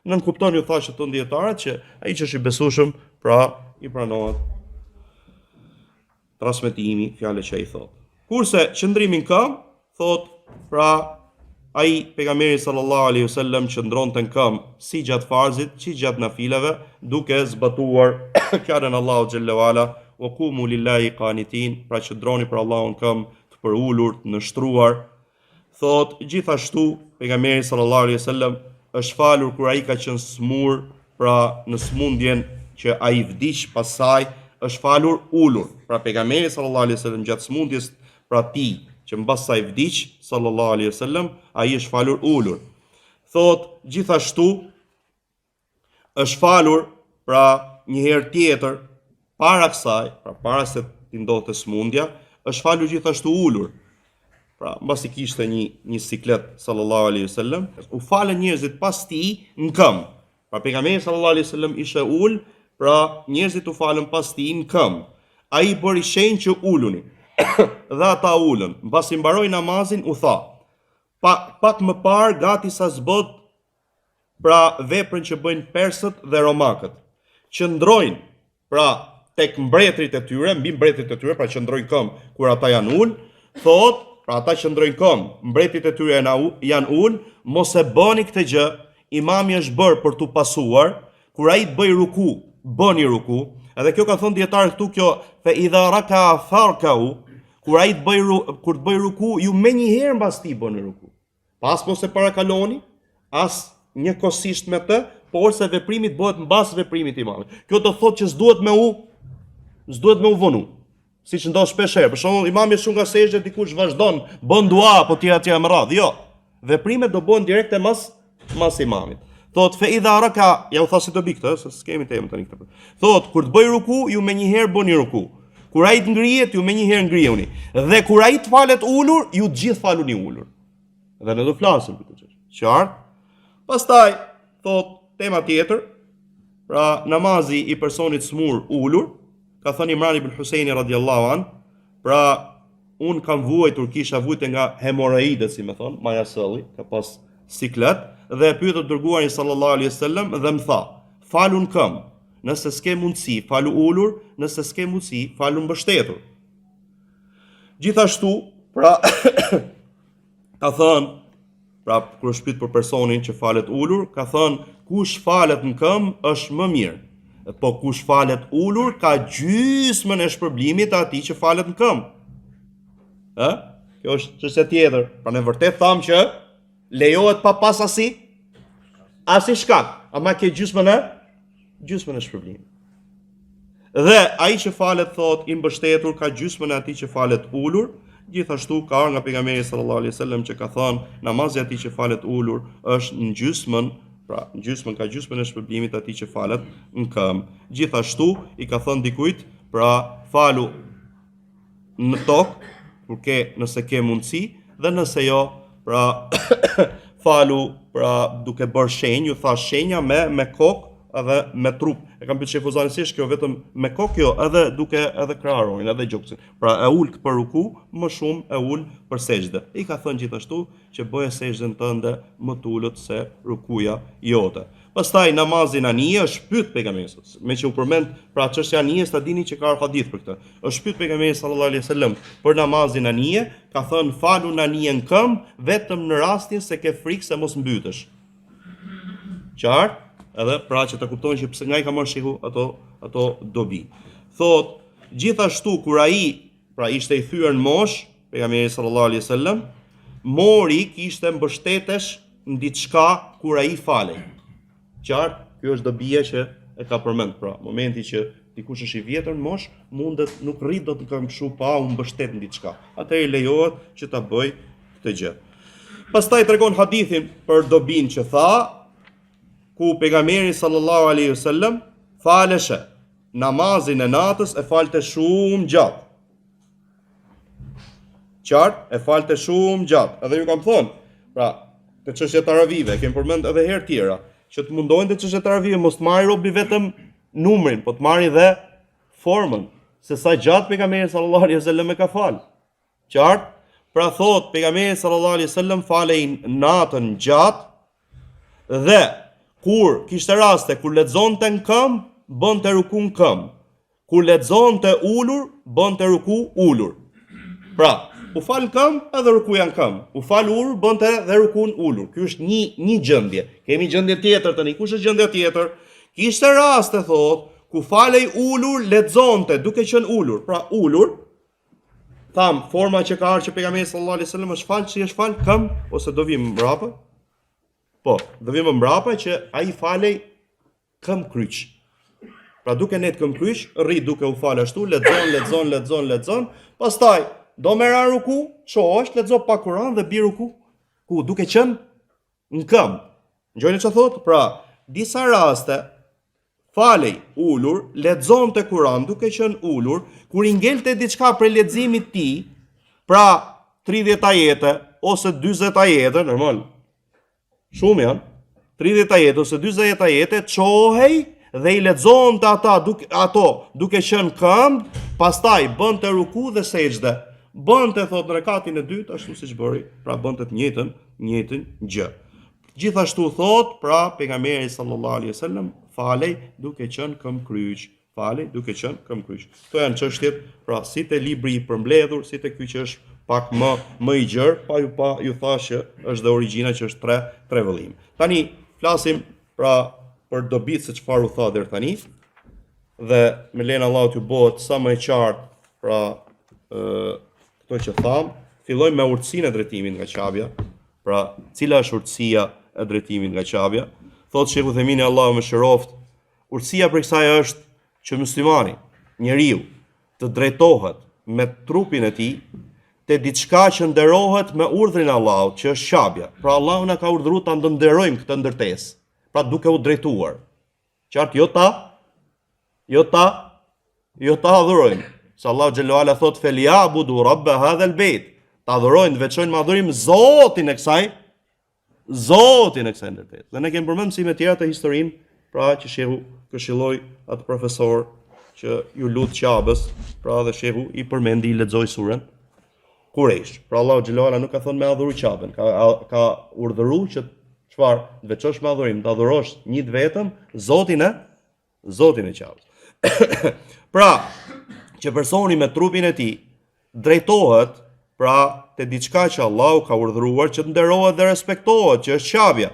Nën kupton ju thashë të dietarët që ai që është i besueshëm, pra i pranohet transmetimi, fjalë që ai thot. Kurse qëndrimi në këmbë, thot pra ai pejgamberi sallallahu alaihi wasallam qëndronte në këmbë si gjatë farzit, si gjatë nafilave, duke zbatuar fjalën Allahu xhalla wala, wa qumu lillahi qanitin, pra qëndroni për Allahun këmbë të përulur, të nështruar. Thot gjithashtu pejgamberi sallallahu alaihi wasallam është falur kur ai ka qenë smur, pra në smundjen që ai vdiq pasaj, është falur ulur. Pra pejgamberi sallallahu alaihi wasallam gjatë smundjes pra tij që mbas saj vdiq sallallahu alaihi wasallam, ai është falur ulur. Thot gjithashtu është falur pra një herë tjetër para kësaj, pra para se t'i ndodhte smundja, është falur gjithashtu ulur. Pra, mbasi kishte një siklet sallallahu alaihi wasallam, u falën njerëzit pas tij në këmbë. Pra pejgamberi sallallahu alaihi wasallam ishte ul, pra njerëzit u falën pas tij në këmbë. Ai bëri shenjë që uluni. Dhe ata ulën. Mbasi mbaroi namazin u tha: pak më parë gati sa zbot pra veprën që bëjnë persët dhe romakët. Qëndrojnë pra tek mbretërit e tyre, mbi mbretërit e tyre, pra qëndrojnë këmbë kur ata janë ul, thot, pra ata qëndrojnë këmbë, mbretërit e tyre janë ul, mos e bëni këtë gjë, imami është bërë për t'u pasuar, kur ai të bëj ruku, bëni ruku. Edhe kjo ka thënë dietar këtu, kjo fe idha raka farkau, kur ai të bëj ruku, ju menjëherë mbas tij bëni ruku. Pas mos e parakaloni, as njëkohësisht me të, por se veprimi bëhet mbas veprimit të imamit. Kjo do thotë që s'duhet me u vonu. Siç ndodh shpesh herë. Për shembull, imami është shumë nga sejdë, dikush vazhdon, bën dua apo tjera me radhë. Jo. Veprimet do bëhen direkte mas imamit. Thot fe idha raka, ja u thasi të biktë, se s'kemi temë tani këtë. Thot kur të bëj ruku, ju menjëherë bëni ruku. Kur ai të ngrihet, ju menjëherë ngrihuni. Dhe kur ai të falet ulur, ju të gjithë faluni ulur. Dhe ne do flasim për këtë. Qartë? Pastaj thot tema tjetër, pra namazi i personit smur ulur, ka thënë Imran ibn Husaini radhiyallahu an, pra un kam vuajtur, kisha vujtë nga hemoroidet, si më thon, maja sëlli, ka pas siklet, dhe e pyeta dërguarin sallallahu alaihi wasallam dhe më tha: "Falun këmbë, nëse s'ke mundësi, falu ulur, nëse s'ke mundësi, falu mbështetur." Gjithashtu, pra ka thënë, pra kur është pyet për personin që falet ulur, ka thënë kush falet në këmbë është më mirë. Po kush falet ulur ka gjysmën e shpërblimit të atij që falet në këmbë. Kjo është çështje tjetër. Pra në vërtet thamë që lejohet pa pas asi shkak, ama ke gjysmën e shpërblimit. Dhe ai që falet thot i mbështetur ka gjysmën e atij që falet ulur. Gjithashtu ka nga pejgamberi sallallahu alaihi wasallam që ka thënë namazi i atij që falet ulur është në gjysmën, pra në ka gjysmën e shpërblimit atij që falet në këmbë. Gjithashtu i ka thënë dikujt, pra falu në tokë, nëse ke mundësi, dhe nëse jo, pra falu, pra duke bërë shenjë, ju tha shenja me kokë edhe me trup. E kam pyetje fuzanisht kjo vetëm me kokë, jo, edhe duke edhe kraharonin, edhe gjoksin. Pra e ul për ruku, më shumë e ul për sejdë. I ka thënë gjithashtu që bëje sejdën tënde më të ulët se rukuja jote. Pastaj namazin anije është pyet pejgamberi, me që u përmend pra çështja e anijes, ta dini që ka hadith për këtë. Është pyet pejgamberi sallallahu alaihi wasallam për namazin anije, ka thënë falun anijen këmbë vetëm në rastin se ke frikë se mos mbytesh. Qartë? Edhe pra që të kuptojnë që pse nga i ka marrë shehu ato dobi. Thot, gjithashtu kur ai pra ishte i thyer në mosh, pejgamberi sallallahu alaihi wasallam, mori kishte mbështetesh në diçka kur ai falej. Qartë, kjo është dobia që e ka përmend. Pra, momenti që dikush është i vjetër në mosh, mundet nuk rrit do të këmbshu pa u mbështet në diçka. Atëherë lejohet që ta bëj këtë gjë. Pastaj tregon hadithin për dobin që tha, ku pejgamberi sallallahu alaihi wasallam faleshe namazin e natës e falte shumë gjatë. Qartë, e falte shumë gjatë. Edhe ju kam thënë, pra, të çështjet taravive, kemi përmend edhe herë tjera, që të mundohen të çështjet taravive mos të marrë robi vetëm numrin, po të marrë dhe formën, se sa gjatë pejgamberi sallallahu alaihi wasallam e ka fal. Qartë, pra thot pejgamberi sallallahu alaihi wasallam falej natën gjatë dhe kur kishte raste kur lexonte në këmbë, bënte ruku në këmbë. Kur lexonte ulur, bënte ruku ulur. Pra, u fal në këmbë, edhe rukuja në këmbë. U fal ulur, bënte edhe rukun ulur. Ky është një gjendje. Kemi gjendje tjetër tani. Kush është gjendja tjetër? Kishte raste thot, ku falej ulur, lexonte duke qenë ulur. Pra, ulur, tham, forma që ka ardhur që pejgamberi sallallahu alaihi wasallam është fal, si është fal këmbë ose do vim mbrapa? Po, do vim mbrapa që ai falej këmbë kryq. Pra duke net këmbë kryq, rri duke u fal ashtu, lexon, pastaj do merr ruku, çohesh, lexo pa Kur'an dhe bi ruku, ku duke qenë në këmbë. Ngjojeni çfarë thot? Pra, disa raste falej ulur, lexonte Kur'an duke qenë ulur, kur i ngelte diçka për leximit të tij, pra 30 ajete ose 40 ajete, normal. Shumë janë. 30 ajete ose 40 ajete, çohej dhe i lexonte duke qenë këmbë, pastaj bënte ruku dhe sejdë. Bënte thot në rekatin e dytë ashtu siç bëri, pra bënte të njëjtën gjë. Gjithashtu thot, pra pejgamberi sallallahu alaihi wasallam falej duke qenë këmbkryq. Falej duke qenë këmbkryq. Kto janë çështjet, pra si te libri i përmbledhur, si te ky që është pak më i gjerë, pa ju thash që është dhe origjina që është tre vëllim. Tani flasim pra për dobit se çfarë u tha deri tani, dhe me lenin Allahut ju bëhet sa më e qartë, pra këto që tham, fillojmë me urtësinë e drejtimit nga Qabja. Pra, cila është urtësia e drejtimit nga Qabja? Thotë Sheikhu Themini, Allahu më shëroft, urtësia për kësaj është që muslimani, njeriu, të drejtohet me trupin e tij te diçka që nderohet me urdhrin e Allahut, që është Qabja. Pra Allahu na ka urdhëruar ta nderojmë këtë ndërtesë, pra duke u drejtuar. Qartë, jo ta adhurojmë. Se Allahu xhallahu ala thot feliabudu rabb hadha albayt. Ta adhurojnë, veçojnë me adhurim Zotin e kësaj ndërtesë. Dhe ne kemi përmendur si me tjera të historinë, pra që shehu këshilloi atë profesor që ju lut Qabës, pra dhe shehu i përmendi i lexoi surën Kurejsh. Pra Allahu xhallahu ala nuk ka thënë me adhuru Qabën, ka urdhëruar që çfarë, veçosh me adhurim, të adhurosh një vetëm Zotin e Qabës. Pra, që personi me trupin e tij drejtohet pra te diçka që Allahu ka urdhëruar që të nderohet dhe respektohet, që është Qabja.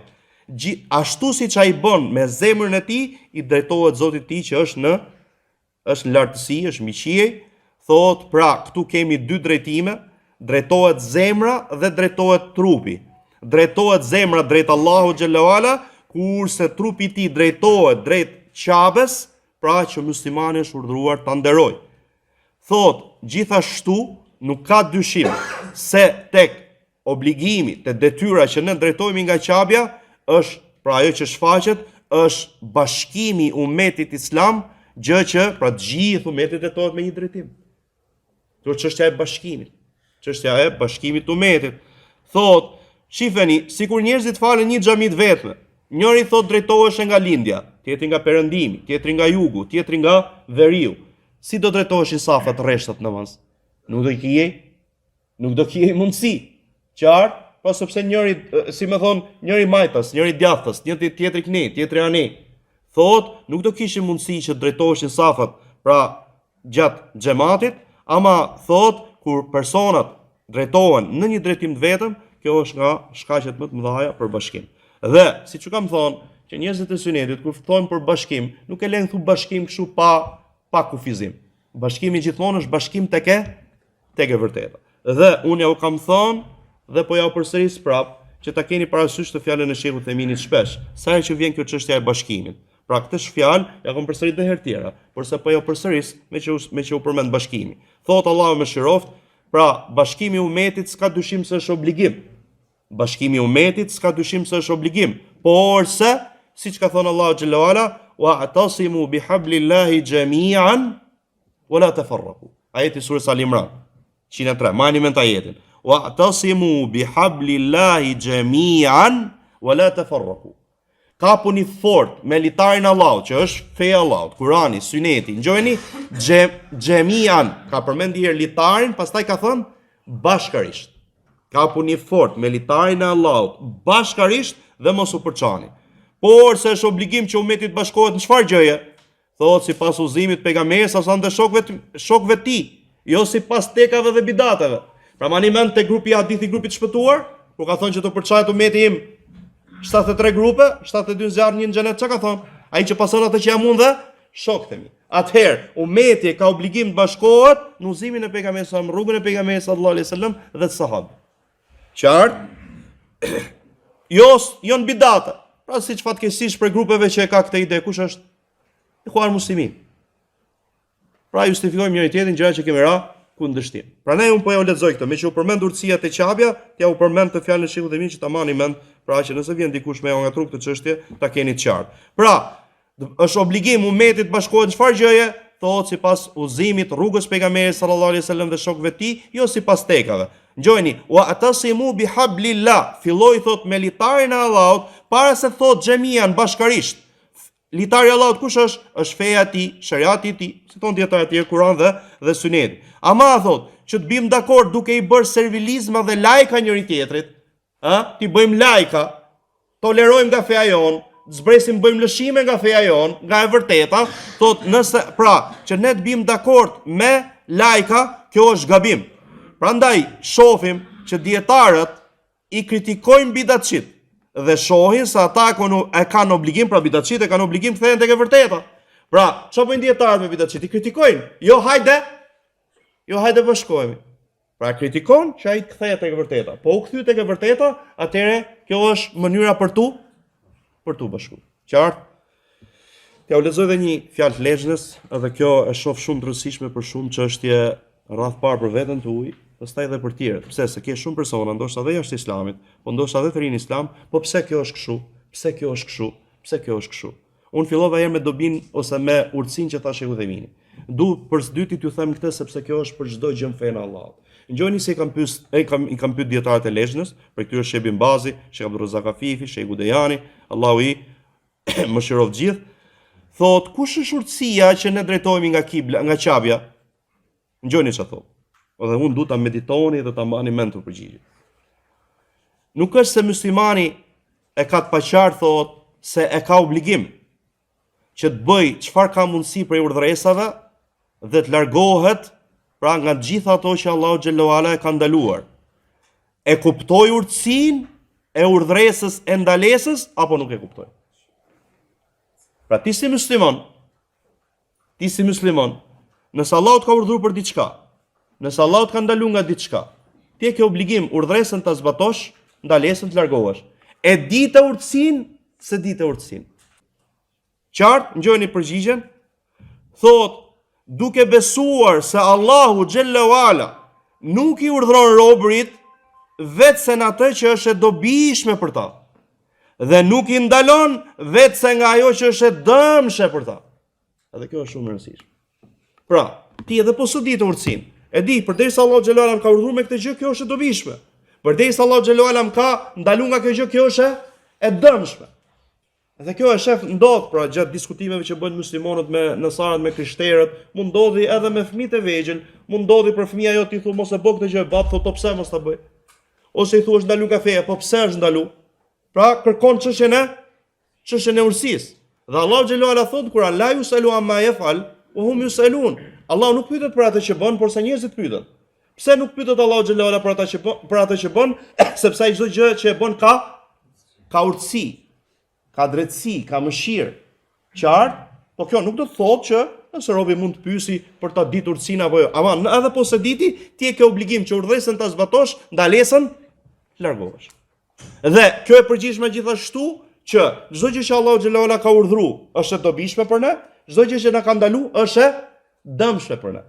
Ashtu siç ai bën me zemrën e tij, i drejtohet Zotit të tij që është në lartësi, është miqësi. Thot, pra, këtu kemi dy drejtime, drejtohet zemra dhe drejtohet trupi. Drejtohet zemra drejt Allahut xhallahu ala, kurse trupi i tij drejtohet drejt Qabës, pra që muslimani është urdhëruar ta nderojë. Thot, gjithashtu nuk ka dyshim se tek obligimi, te detyra që ne drejtohemi nga Qabja, është pra ajo që shfaqet, është bashkimi i ummetit islam, gjë që pra të gjithë ummetit drejtohet me një drejtim. Kjo çështja e bashkimit të ummetit. Thot, shifeni, sikur njerëzit falen një xhami të vetme, njëri thot drejtohesh nga lindja, tjetri nga perëndimi, tjetri nga jugu, tjetri nga veriu. Si do drejtoheshin safat rreshtat namaz? Nuk do kije mundësi. Qartë, pa sepse njëri, si më thon, njëri majtas, njëri djathtas, tjetri kni, tjetri ani. Thot, nuk do kishin mundësi që drejtoheshin safat, pra gjatë xhamatit, ama thot kur personat drejtohen në një drejtim të vetëm, kjo është nga shkaqet më të mëdha për bashkim. Dhe, siç u kam thonë, që njerëzit e sunetit kur thonë për bashkim, nuk e lënë thu bashkim kështu pa kufizim. Bashkimi gjithmonë është bashkim tek e vërteta. Dhe unë ja u kam thonë dhe po ja u përsëris prap që ta keni parasysh të fjalën e Sheikhut Theminit shpesh, sa herë që vjen kjo çështja e bashkimit. Pra këtë fjalë ja kam përsërit edhe herë tjera, por sa po ja u përsëris me që u përmend bashkimi. Thot Allahu më shëroft, pra bashkimi i ummetit s'ka dyshim se është obligim. Bashkimi i ummetit s'ka dyshim se është obligim, por se siç ka thënë Allahu xhallahu ala, wa'tasimu bihablillahi jami'an wala tafarraqu. Ajeti surës Al Imran 103. Mani mend ajetin. Wa'tasimu bihablillahi jami'an wala tafarraqu. Kapuni fort me litarin e Allahut, që është feja e Allahut, Kurani, Suneti. Ngjojeni jami'an, ka përmendur herë litarin, pastaj ka thënë bashkarisht. Kapuni fort me litarin e Allahut, bashkarisht dhe mos u përçani. Por se është obligim që ummeti të bashkohet në çfarë gjëje? Thotë sipas udhëzimit pejgamberit sa dhe shokëve të tij, jo sipas tekave dhe bidatave. Pra mani mend te grupi i hadithi, grupit të shpëtuar, kur ka thënë që të përçahet ummeti im 73 grupe, 72 zjarr një në xhenet, çka ka thënë? Ai që pason atë që jam unë dhe shokët e mi. Atëherë, ummeti ka obligim të bashkohet në udhëzimin e pejgamberit sa rrugën e pejgamberit sallallahu alaihi wasallam dhe të sahabëve. Qartë? Jo në bidate. Pra siç fatkeqësisht për grupeve që e ka këtë ide, kush është? Ikhwan muslimin. Pra justifikojmë njëri tjetrin gjëra që kemi ra kundërshtim. Prandaj un po ja u lexoj këtë, me që u përmend urtësia te Qabja, t'ja u përmend të fjalën e Sheikhut Themin që ta mani mend, pra që nëse vjen dikush me nga trup këtë çështje, ta keni të qartë. Pra, Është obligim umetit bashkohet në çfarë gjëje? Thotë sipas udhëzimit rrugës pejgamberit sallallahu alaihi wasallam dhe shokëve të tij, jo sipas tekave. Ngjojeni, wa atasimu bihablillah, filloi thot me litarin e Allahut, para se thot xhamian bashkarisht. Litari i Allahut kush është? Është feja e tij, shariati i tij, si thon dietarët e tjerë Kur'an dhe Sunet. Ama thot që të bim dakord duke i bërë servilizma dhe lajka njëri tjetrit, ti bëjmë lajka, tolerojmë nga feja jon, zbresim bëjmë lëshime nga feja jon, nga e vërteta, thot nëse pra që ne të bim dakord me lajka, kjo është gabim. Prandaj shohim që dietarët i kritikojnë bidatçit dhe shohin se ata e kanë obligim, pra bidatçit e kanë obligim të kthehen tek e vërteta. Pra, çfarë bëjnë dietarët me bidatçit? I kritikojnë. Jo hajde bashkohemi. Pra kritikon që ai të kthehet tek e vërteta. Po u kthy tek e vërteta, atëherë kjo është mënyra për tu bashkuar. Qartë? T'ja u lexoj edhe një fjalë Lexhnës, edhe kjo e shoh shumë të rëndësishme për shumë çështje rreth parë për veten tuaj, pastaj edhe për tjerët. Pse se ke shumë persona, ndoshta edhe jashtë Islamit, po ndoshta edhe të rinë Islam, po pse kjo është kështu? Pse kjo është kështu? Pse kjo është kështu? Unë fillova herë me dobin ose me urtësinë që thashë Udhëmini. Për së dyti t'ju them këtë sepse kjo është për çdo gjë në fenë Allahut. Ngjoni se i kam pyet dietarët e Lexhnës, për këtyre Sheh Ibn Bazi, Sheh Abdurrazak Afifi, Sheh Gudejani, Allahu i mëshiroj të gjithë. Thot, kush është urtësia që ne drejtohemi nga kibla, nga Qabja? Ngjoni çfarë thot. Dhe unë du ta meditoni dhe ta mbani mend të përgjigje. Nuk është se muslimani e ka të paqartë thot se e ka obligim që të bëj çfarë ka mundësi për urdhëresave dhe të largohet pra nga gjitha ato që Allahu xhallahu ala e ka ndaluar. E kuptoi urtësinë e urdhëresës e ndalesës apo nuk e kuptoi? Pra ti si musliman, nëse Allahu të ka urdhëruar për diçka, nëse Allahu të ka ndaluar nga diçka, ti e ke obligim urdhëresën ta zbatosh, ndalesën të largohesh. E di të urtësinë, se di të urtësinë. Qartë, ngjojeni përgjigjen. Thot, duke besuar se Allahu xhallahu ala nuk i urdhëron robërit vetëse në atë që është e dobishme për ta, dhe nuk i ndalon vetëse nga ajo që është e dëmshme për ta. Edhe kjo është shumë e rëndësishme. Pra, ti edhe po s'u di të urtësinë. E di, përderisa Allahu xhallahu ala më ka urdhëruar me këtë gjë, kjo është e dobishme. Përderisa Allahu xhallahu ala më ka ndaluar nga kjo gjë, kjo është e dëmshme. Dhe kjo e shef ndodh pra gjatë diskutimeve që bëjnë muslimanët me nësarët, me krishterët, mund ndodhi edhe me fëmijët e vegjël, mund ndodhi për fëmia jo ti thu mos e bë këtë gjë, bab thotë pse mos ta bëj. Ose i thuash ndalu kafeja, po pse është ndalu? Pra kërkon çështjen e urtësisë. Dhe Allahu xhallahu ala thotë kur la yusalu amma yafal wa hum yusalun. Allahu nuk pyetet për atë që bën, por sa njerëzit pyeten. Pse nuk pyetet Allahu xhallahu ala për atë që bën? Sepse ai çdo gjë që e bën ka urtësi, ka drejtësi, ka mëshirë. Qartë? Po kjo nuk do të thotë që nëse robi mund të pyesi për ta ditur urtësinë apo jo. Ama edhe po se diti, ti e ke obligim që urdhëresën ta zbatosh, ndalesën largohesh. Dhe kjo e përgjithshme gjithashtu që çdo gjë që Allahu xhallahu ala ka urdhëruar është e dobishme për ne, çdo gjë që na ka ndaluar është e dëmshme për ne.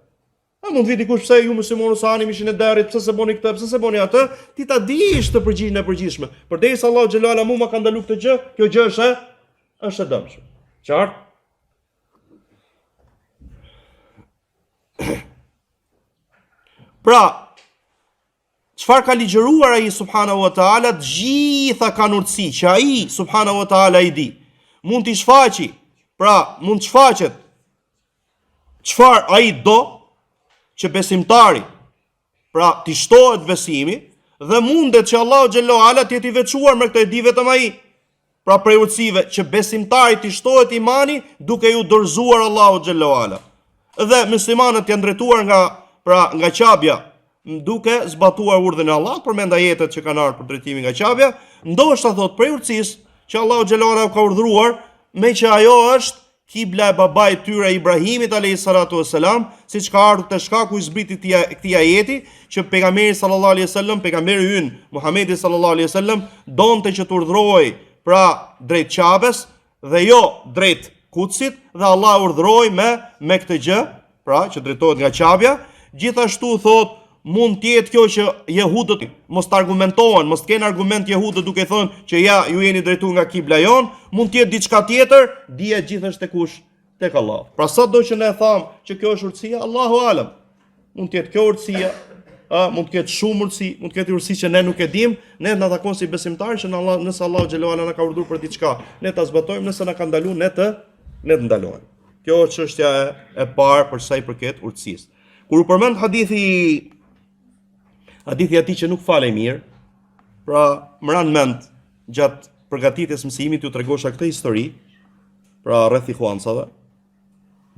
A mund viti kush pse ju muslimanë sa ani mishin e derrit, pse se boni këtë, pse se boni atë, ti ta dish të përgjigjen e përgjithshme. Përderisa Allahu xhallahu ala mua ka ndaluar këtë gjë, kjo gjë është e dëmshme. Qartë? Pra, çfarë ka ligjëruar ai subhanahu wa taala, të gjitha kanë urtësi që ai subhanahu wa taala i di. Mund t'i shfaqi, pra mund të shfaqet çfarë ai do që besimtari, pra t'i shtohet besimi, dhe mundet që Allahu xhallahu ala të jetë i veçuar me këtë, e di vetëm ai. Pra prej urtësive që besimtari t'i shtohet imani duke ju dorëzuar Allahu xhallahu ala. Dhe muslimanët janë drejtuar nga Qabja duke zbatuar urdhën e Allahut, përmend ajetet që kanë ardhur për drejtimin nga Qabja, ndoshta thot prej urtësisë që Allahu xhallahu ala ka urdhëruar, me që ajo është kibla e babait tyre Ibrahimit alayhis salatu wassalam, siç ka ardhur te shkaku i zbritit këtij ajeti, që pejgamberi sallallahu alaihi wasallam, pejgamberi ynë Muhamedi sallallahu alaihi wasallam, donte që të urdhëroi pra drejt Qabes dhe jo drejt Kutsit, dhe Allah urdhëroi me këtë gjë, pra që drejtohet nga Qabja. Gjithashtu thot mund të jetë kjo që jehudët mos të argumentohen, mos të kenë argument jehudët duke thënë që ja, ju jeni drejtuar nga kibla jon, mund të jetë diçka tjetër, dihet gjithashtu tek kush, tek Allah. Pra sado që ne tham që kjo është urtësia, Allahu alam. Mund të jetë kjo urtësia, mund të ketë shumë urtësi, mund të ketë urtësi që ne nuk e dim, ne na takon si besimtarë që nëse Allahu xhelalu ala na ka urdhëruar për diçka, ne ta zbatojmë, nëse na ka ndaluar ne të ndalojmë. Kjo është çështja e parë për sa i përket urtësisë. Kur u përmend hadithi atij që nuk falej mirë, pra më ran mend gjatë përgatitjes mësimit ju tregosha këtë histori, pra rreth ikhwansave.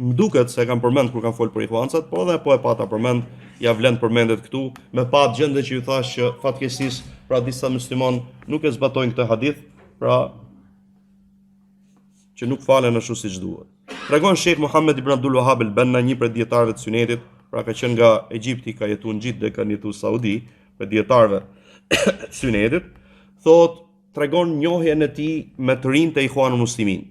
Më duket se kam përmend kur kam folur për ikhwancat, po e pata përmend, ja vlen përmendet këtu, me pat gjendje që ju thash që fatkeqësisht pra disa musliman nuk e zbatojnë këtë hadith, pra që nuk falen ashtu siç duhet. Tregon Sheikh Muhammed ibn Abdul Wahhab al-Banna, një prej dietarëve të Sunetit, pra ka qenë nga Egjipti, ka jetuar në Gjidë dhe ka jetuar në Saudi, për dietarëve të Sunetit, thot tregon njohjen e tij me të rinjtë e Ikhwanul Muslimin.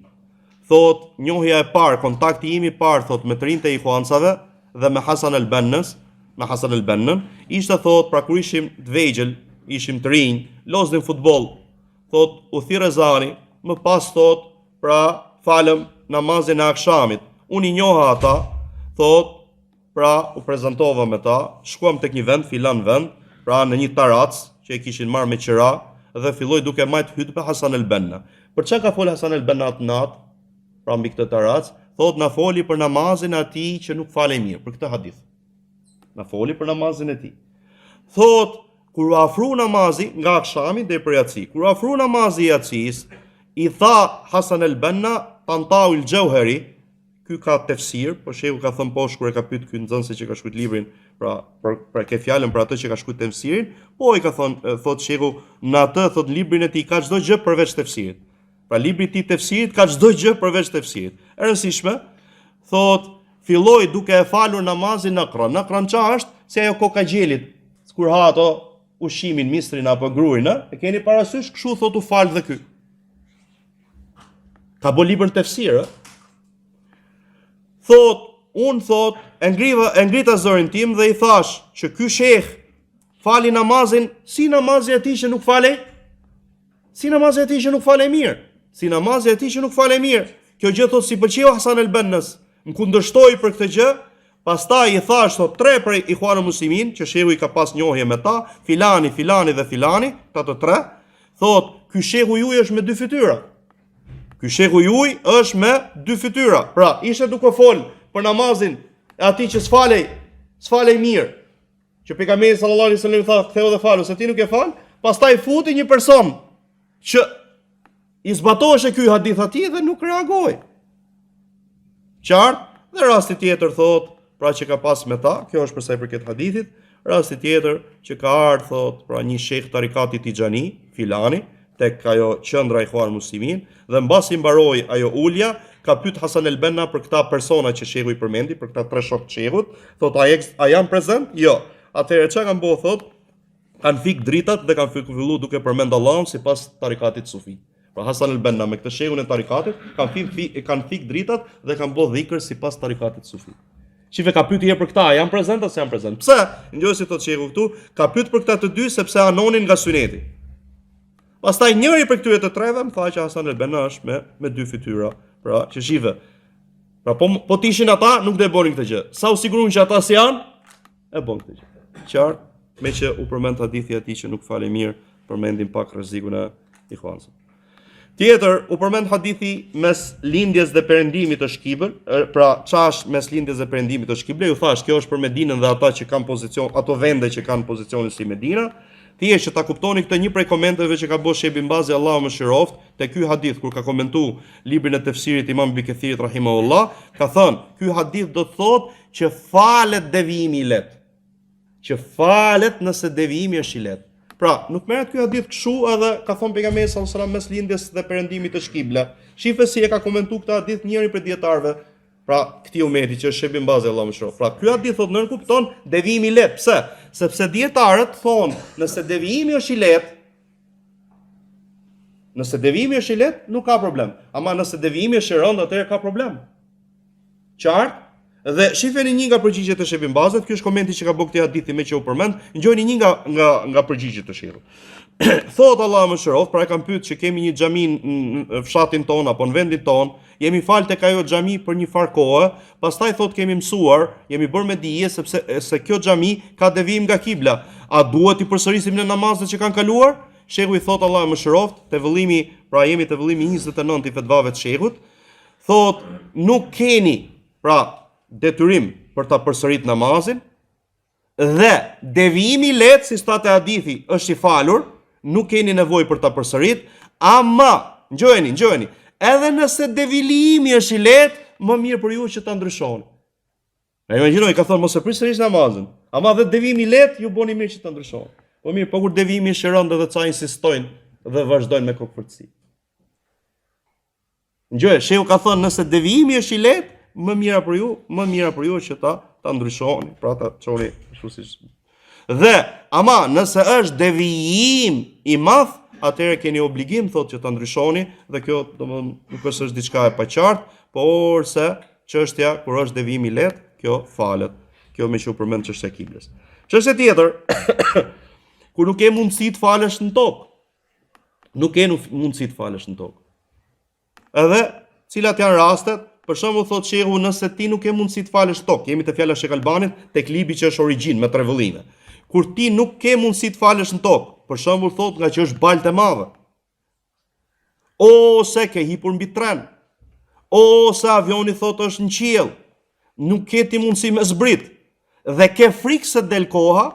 Thot njohja e parë, kontakti im i parë thot me të rinjtë e ikhwansave dhe me Hasan al-Bannën, ishte thot pra kur ishim të vegjël, ishim të rinj, loznim futboll. Thot u thirr ezani, më pas thot pra falem namazin e akşamit. Unë i njoha ata, thot pra u prezantova me ta, shkuam tek një vend, filan vend, pra në një tarac që e kishin marrë me qira dhe filloi duke majt hutbë Hasan al-Banna. Për çka ka fol Hasan al-Banna atë natë? Pra mbi këtë tarac, thot na foli për namazin e atij që nuk falej mirë, për këtë hadith. Na foli për namazin e tij. Thot kur u afru namazi nga akşami deri për yatsi. Kur u afru namazi i yatsis, i tha Hasan al-Banna Tantawi al-Jauhari, ky ka tefsir, po shehu ka thënë poshtë kur e ka pyet ky nxënës që ka shkruajtur librin, pra për ke fjalën për atë që ka shkruajtur tefsirin, po i ka thënë, thot shehu, në atë thot librin e tij ka çdo gjë përveç tefsirit. Pra libri i tij tefsirit ka çdo gjë përveç tefsirit. E rëndësishme, thot, filloi duke e falur namazin nakran. Nakran çfarë është? Si ajo koka gjelit, kur ha ato ushqimin, mistrin apo grurin, e keni parasysh, kështu thot u fal dhe ky. Ka bë librin tefsir, Thot, unë thot, e ngrita zërin tim dhe i thash që ky sheh fali namazin si namazi e tij që nuk falej, si namazi e tij që nuk falej mirë. Si namazi e tij që nuk falej mirë. Kjo gjë thot si pëlqeu Hasan al-Bannës, më kundërshtoi për këtë gjë. Pastaj i thash thot tre prej Ikhwanul Muslimin, që shehu i ka pas njohje me ta, filani dhe filani, këta të tre, thot, ky shehu juaj është me dy fytyra. Ky shehu juaj është me dy fytyra. Pra, ishte duke fol për namazin e atij që s'falej mirë. Që pejgamberi sallallahu alaihi wasallam tha, ktheu dhe falu, se ti nuk e fal, pastaj futi një person që i zbatohej ky hadith atij dhe nuk reagoi. Qartë, dhe rasti tjetër thot, pra që ka pas me ta, kjo është për sa i përket hadithit, rasti tjetër që ka ardhur thot, pra një shejх tarikati Tixhani, filani, tek ajo qendra e Ikhwanul Muslimin, dhe mbasi mbaroi ajo ulja, ka pyet Hasan al-Banna për këta persona që shehu i përmendi, për këta tre shok të shehut, thot a janë prezant? Jo. Atëherë çka kanë bëu thot, kanë fik dritat dhe kanë filluar duke përmend Allahun sipas tarikatit sufi. Pra Hasan al-Banna me këtë shehun e tarikatit kanë fik dritat dhe kanë bëu dhikr sipas tarikatit sufi. Shife ka pyet për këta, a janë prezant ose janë prezant? Pse? Ngjosi thot shehu këtu, ka pyet për këta të dy sepse anonin nga suneti. Pastaj njëri për këtyre të treve më tha që Hasan al-Banna është me dy fytyra. Pra, që shive. Pra po t'ishin ata, nuk do e bënin këtë gjë. Sa u siguruan që ata si janë, e bën këtë gjë. Qartë, me që u përmend hadithi atij që nuk falë mirë, përmendim pak rrezikun e ikhwanëve. Tjetër, u përmend hadithi mes lindjes dhe perëndimit të shkibël, pra ç'ash mes lindjes dhe perëndimit të shkibël, ju thash, kjo është për Medinën dhe ata që kanë pozicion, ato vende që kanë pozicionin si Medina. Thjesht që ta kuptoni këtë, një prej komenteve që ka bërë Sheikh Ibn Bazi, Allahu mëshiroft, te ky hadith kur ka komentuar librin e tefsirit Imam Ibn Kathirit rahimahullah, ka thënë, ky hadith do të thotë që falet devijimi i lehtë. Që falet nëse devijimi është i lehtë. Pra, nuk merret ky hadith kështu, edhe ka thënë pejgamberi sallallahu alajhi wasallam mes lindjes dhe perëndimit të shkibla. Shifë si e ka komentuar këtë hadith njëri prej dietarëve. Pra, këtij umeti që është Sheikh Ibn Bazi, Allahu mëshiroft. Pra, ky hadith thotë nën kupton devijimi i lehtë. Pse? Sepse dietarët thonë, nëse devijimi është i lehtë, nuk ka problem. Ama nëse devijimi është i rëndë, atëherë ka problem. Qartë? Dhe shifeni një nga përgjigjet e Sheh Ibn Bazit, ky është komenti që ka bërë këtë hadithi me që u përmend. Ngjojeni një nga përgjigjet e Shehut. Thot Allah më shëroft, pra e kam pyet që kemi një xhami në fshatin ton apo në vendin ton, jemi fal tek ajo xhami për një far kohë, pastaj thot kemi mësuar, jemi bërë me dije se kjo xhami ka devijim nga kibla. A duhet i përsërisim në namazet që kanë kaluar? Shehu i thot Allah më shëroft, te vëllimi, pra jemi te vëllimi 29 i fetvave të Shehut, thot nuk keni pra detyrim për ta përsërit namazin dhe devijimi i lehtë si statë hadithi është i falur, nuk keni nevojë për ta përsërit, ama ngjojeni, edhe nëse devijimi është i lehtë, më mirë për ju që ta ndryshoni. Na imagjinoj, ka thonë mos e përsëris namazin, ama dhe devijimi i lehtë ju bëni mirë që ta ndryshoni. Po mirë, po kur devijimi është i rëndë dhe ca insistojnë dhe vazhdojnë me kokëfërtësi. Ngjoj, shehu ka thonë nëse devijimi është i lehtë, më mira për ju që ta ndryshoni, pra ta çoni kështu siç. Dhe ama nëse është devijim i madh, atëherë keni obligim thotë që ta ndryshoni dhe kjo domethënë nuk është diçka e paqartë, por se çështja kur është devijim i lehtë, kjo falet. Kjo më që u përmend çështja e kiblës. Çështja tjetër, kur nuk ke mundësi të falesh në tokë. Nuk ke mundësi të falesh në tokë. Edhe cilat janë rastet? Për shembull thotë shehu, nëse ti nuk ke mundësi të falesh tokë, jemi te fjala Sheh Albanit tek libri që është origjinë me 3 vëllime. Kur ti nuk ke mundësi të falesh në tokë, për shembull thotë nga që është baltë e madhe, ose ke hipur mbi tren, ose avioni thotë është në qiell, nuk ke ti mundësi me zbrit dhe ke frikë se del koha,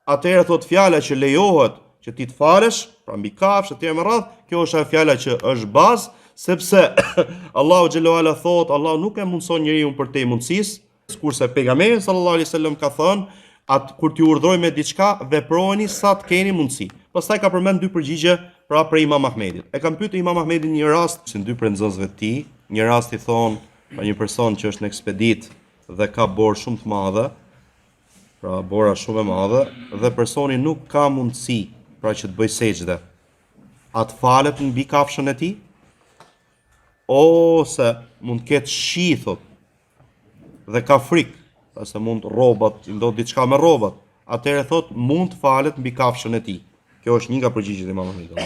atëherë thotë fjala që lejohet që ti të falesh, pra mbi kafshë etj me radhë, kjo është ajo fjala që është bazë. Sepse Allahu xhallahu ala thot, Allah nuk e mundson njeriu për te mundësisë, kurse pejgamberi sallallahu alaihi wasallam ka thënë, atë kur t'ju urdhëroj me diçka, veproni sa të keni mundësi. Pastaj ka përmend 2 përgjigje pra për Imam Ahmedit. E kam pyetur Imam Ahmedin një rast, si 2 prej nxënësve të tij, një rast i thon pa një person që është në ekspedit dhe ka borë shumë të madhe, pra bora shumë e madhe, dhe personi nuk ka mundësi pra që të bëjë sejdë. Atë falet mbi kafshën e tij? Ose mund të ketë shi thot dhe ka frikë, pse mund rrobat, ndodh diçka me rrobat, atëherë thot mund të falet mbi kafshën e tij. Kjo është një nga përgjigjet e Imam Ahmedit.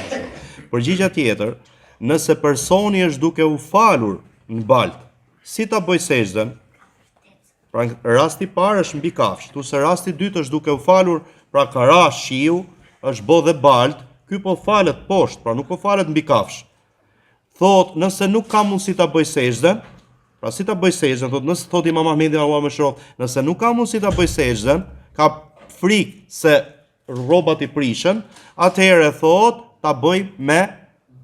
Përgjigja tjetër, nëse personi është duke u falur në baltë, si ta bëj sejdën? Pra rasti i parë është mbi kafshë, kurse rasti i dytë është duke u falur, pra ka ras shiu, është bë dhe baltë, ky po falet poshtë, pra nuk po falet mbi kafshë. Thot, nëse nuk ka mundësi ta bëj sejdën, pra si ta bëj sejdën, thot, nëse thot Imam Ahmedi Allah më shroft, nëse nuk ka mundësi ta bëj sejdën, ka frikë se rrobat i prishën, atëherë thot ta bëj me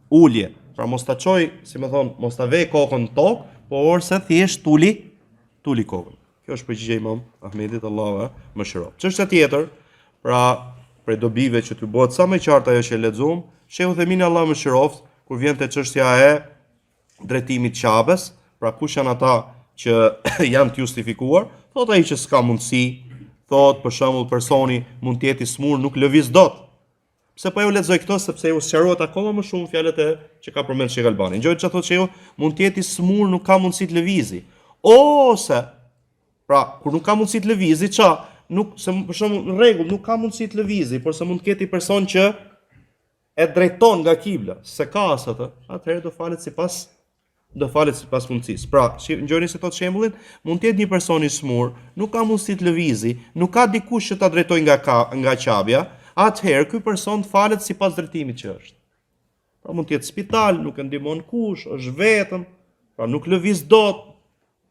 ulje. Pra mos ta çoj, si më thon, mos ta vej kokën në tokë, por se thjesht tuli kokën. Kjo është përgjigje Imam Ahmedit Allah më shroft. Çështja tjetër, pra për dobive që të bëhet sa më qartë ajo që e lexuam, Shehu Themini Allah më shroft, kur vjen te çështja e drejtimit Qabes, pra kush janë ata që janë të justifikuar, thot ai që s'ka mundësi, thot për shembull personi mund të jetë i smur, nuk lëviz dot. Pse po ju lexoj këto sepse ju sqarohet akoma më shumë fjalët që ka përmend Sheh Albani. Ngjojë çfarë thotë Shehu, mund të jetë i smur, nuk ka mundësi të lëvizi. Ose pra kur nuk ka mundësi të lëvizi, nuk se për shembull në rregull nuk ka mundësi të lëvizi, por se mund të ketë i person që e drejton nga kibla, se ka atë, atëherë do falet sipas mundësisë. Pra, ngjoni se thotë shembullin, mund të jetë një person i smur, nuk ka mundësi të lëvizi, nuk ka dikush që ta drejtojë nga qabja, atëherë ky person falet sipas drejtimit që është. Pra mund të jetë spital, nuk e ndihmon kush, është vetëm, pra nuk lëviz dot,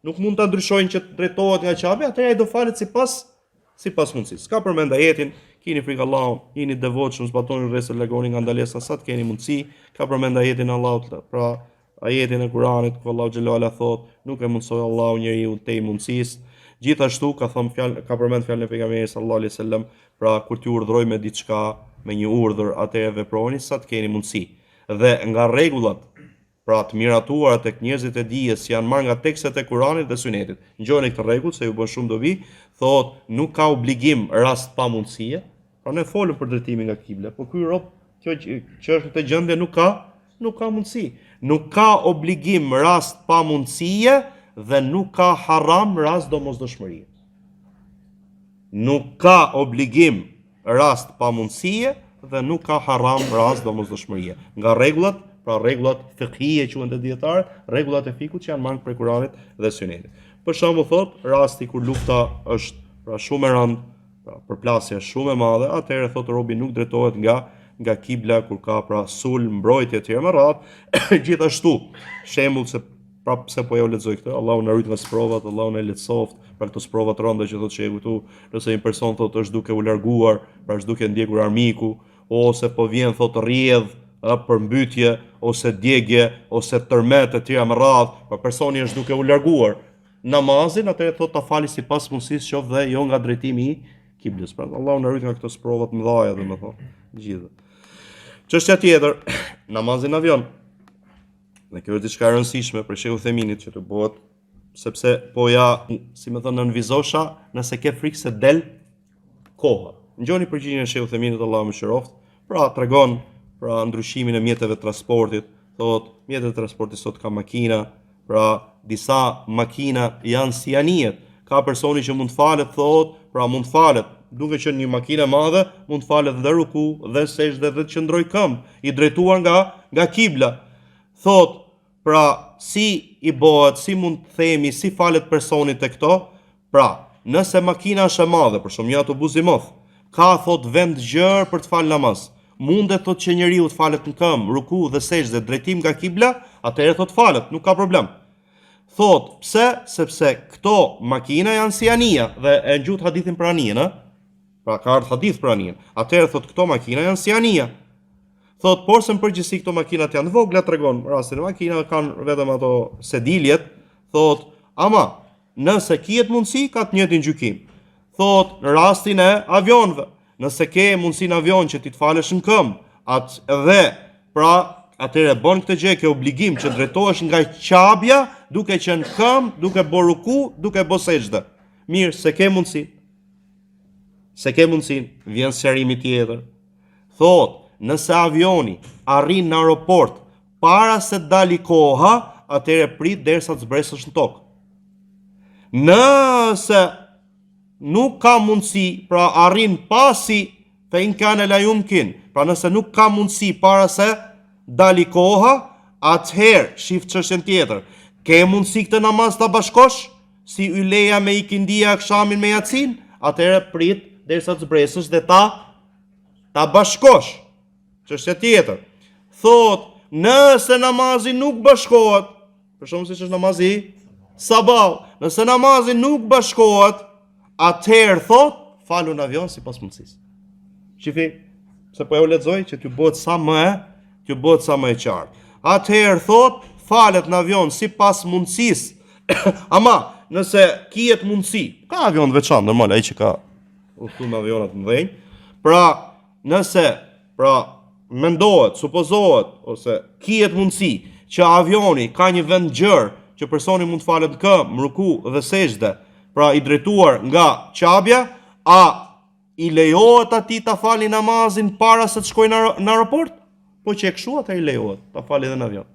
nuk mund ta ndryshojnë që të drejtohet nga qabja, atëherë ai do falet sipas mundësisë. Ka përmend ajetin, keni frikë Allahut, jeni devotshëm, zbatoni rregull, largoni nga ndalesa sa të keni mundësi. Ka përmend ajetin Allahut, pra ajetin e Kuranit ku Allahu xhallahu ala thot, nuk e mundsoi Allahu njeriu te mundësisë. Gjithashtu ka përmend fjalën e pejgamberit sallallahu alaihi wasallam, pra kur t'ju urdhëroj me diçka, me një urdhër, atëherë veproni sa të keni mundësi. Dhe nga rregullat pra të miratuara tek njerëzit e dijes janë marrë nga tekstet e Kuranit dhe Sunetit. Ngjoni këtë rregull se ju bën shumë dobi, thot nuk ka obligim rast pa mundësie. Pra ne folëm për drejtimin nga kibla, por ky rob kjo që është në gjendje nuk ka mundësi. Nuk ka obligim rast pa mundësie dhe nuk ka haram rast domosdoshmërie. Nuk ka obligim rast pamundësie dhe nuk ka haram rast domosdoshmërie. Nga rregullat, pra rregullat fiqhie quhen te dietarët, rregullat e fikut që janë marrë prej Kuranit dhe Sunetit. Për shembull thot, rasti kur lufta është pra shumë e rëndë, pra përplasje shumë e madhe, atëherë thot robi nuk drejtohet nga kibla kur ka pra sul, mbrojtje etj. Me radhë, gjithashtu shembull se pra pse po ja lexoj këtë, Allahu na rrit nga sprovat, Allahu na lehtësoft për këto sprova të rënda që thotë shehu këtu, nëse një person thotë është duke u larguar, pra është duke ndjekur armiku, ose po vjen thotë rrjedh, përmbytje, ose djegje, ose tërmet etj. Me radhë, pra personi është duke u larguar namazin, atëherë thotë ta fali sipas mundësisë qoftë dhe jo nga drejtimi i kiblës. Pra Allahu na rrit nga këto sprova të mëdha, domethënë, gjithë. Çështja tjetër, namazi në avion. Dhe kjo është diçka e rëndësishme për Sheikh Uthayminit që të bëhet, sepse po ja, si më thënë, nënvizosha nëse ke frikë se del koha. Ngjoni përgjigjen e Sheikh Uthayminit, Allahu më shëroft, pra tregon pra ndryshimin e mjeteve të transportit, thotë mjetet e transportit sot ka makina, pra disa makina janë si anijet. Ka personi që mund të falet, thotë, pra mund të falet, duke qenë një makinë e madhe, mund të falet dhe ruku, dhe sejdë dhe të qëndroj këmbë, i drejtuar nga kibla. Thotë, pra si i bëhet, si mund të themi, si falet personit të këto, pra nëse makina është e madhe, për shumë një autobus i madh, ka thot vend gjerë për të falë namaz, mundet thot që njeriu të falet në këmbë, ruku dhe sejdë drejtim nga kibla, atëherë thot falet, nuk ka problem. Thot, pse? Sepse këto makina janë si anija, dhe e ngjut hadithin për anijen, pra ka ardhur hadith për anijen. Atëherë thot këto makina janë si anija. Thot, por se në përgjithësi këto makinat janë vogla, tregon rastin e makinave kanë vetëm ato sediljet, thot, ama nëse kiet mundësi ka të njëjtin gjykim. Thot, në rastin e avionëve, nëse ke mundësi në avion që ti të falesh në këmbë, dhe pra atëherë bën këtë gjë, ke obligim që drejtohesh nga qabja, duke qenë këmbë, duke bërë ruku, duke bërë sejdë. Mirë, se ke mundësi. Se ke mundësin, vjen sqarimi tjetër. Thot, nëse avioni arrin në aeroport para se dali koha, atëherë prit derisa të zbresësh në tokë. Nëse nuk ka mundësi, pra arrin pasi fe in kana la yumkin, pra nëse nuk ka mundësi para se dali koha, atëherë shif çështjen tjetër. Ke mundësi këtë namaz ta bashkosh si yleja me ikindia, akshamin me yacin, atëherë prit derisa të zbresësh dhe ta bashkosh. Çështja tjetër. Thot, nëse namazi nuk bashkohet, për shembull siç është namazi sabah, nëse namazi nuk bashkohet, atëherë thot, falu në avion sipas mundësisë. Shifi, se po e u lexoj që t'ju bëhet sa më e qartë. Atëherë thot, falet në avion sipas mundësisë. Ama nëse kiet mundësi, ka avion të veçantë, normal, ai që ka udhëtim me avionat të mëdhenj, pra nëse mendohet, supozohet, ose kiet mundësi që avioni ka një vend gjerë që personi mund të falet në këmbë, ruku dhe sejdë, pra i drejtuar nga qabja, a i lejohet atij ta fali namazin para se të shkojë në aeroport? Po që e kështu atë i lejohet ta fali edhe në avion.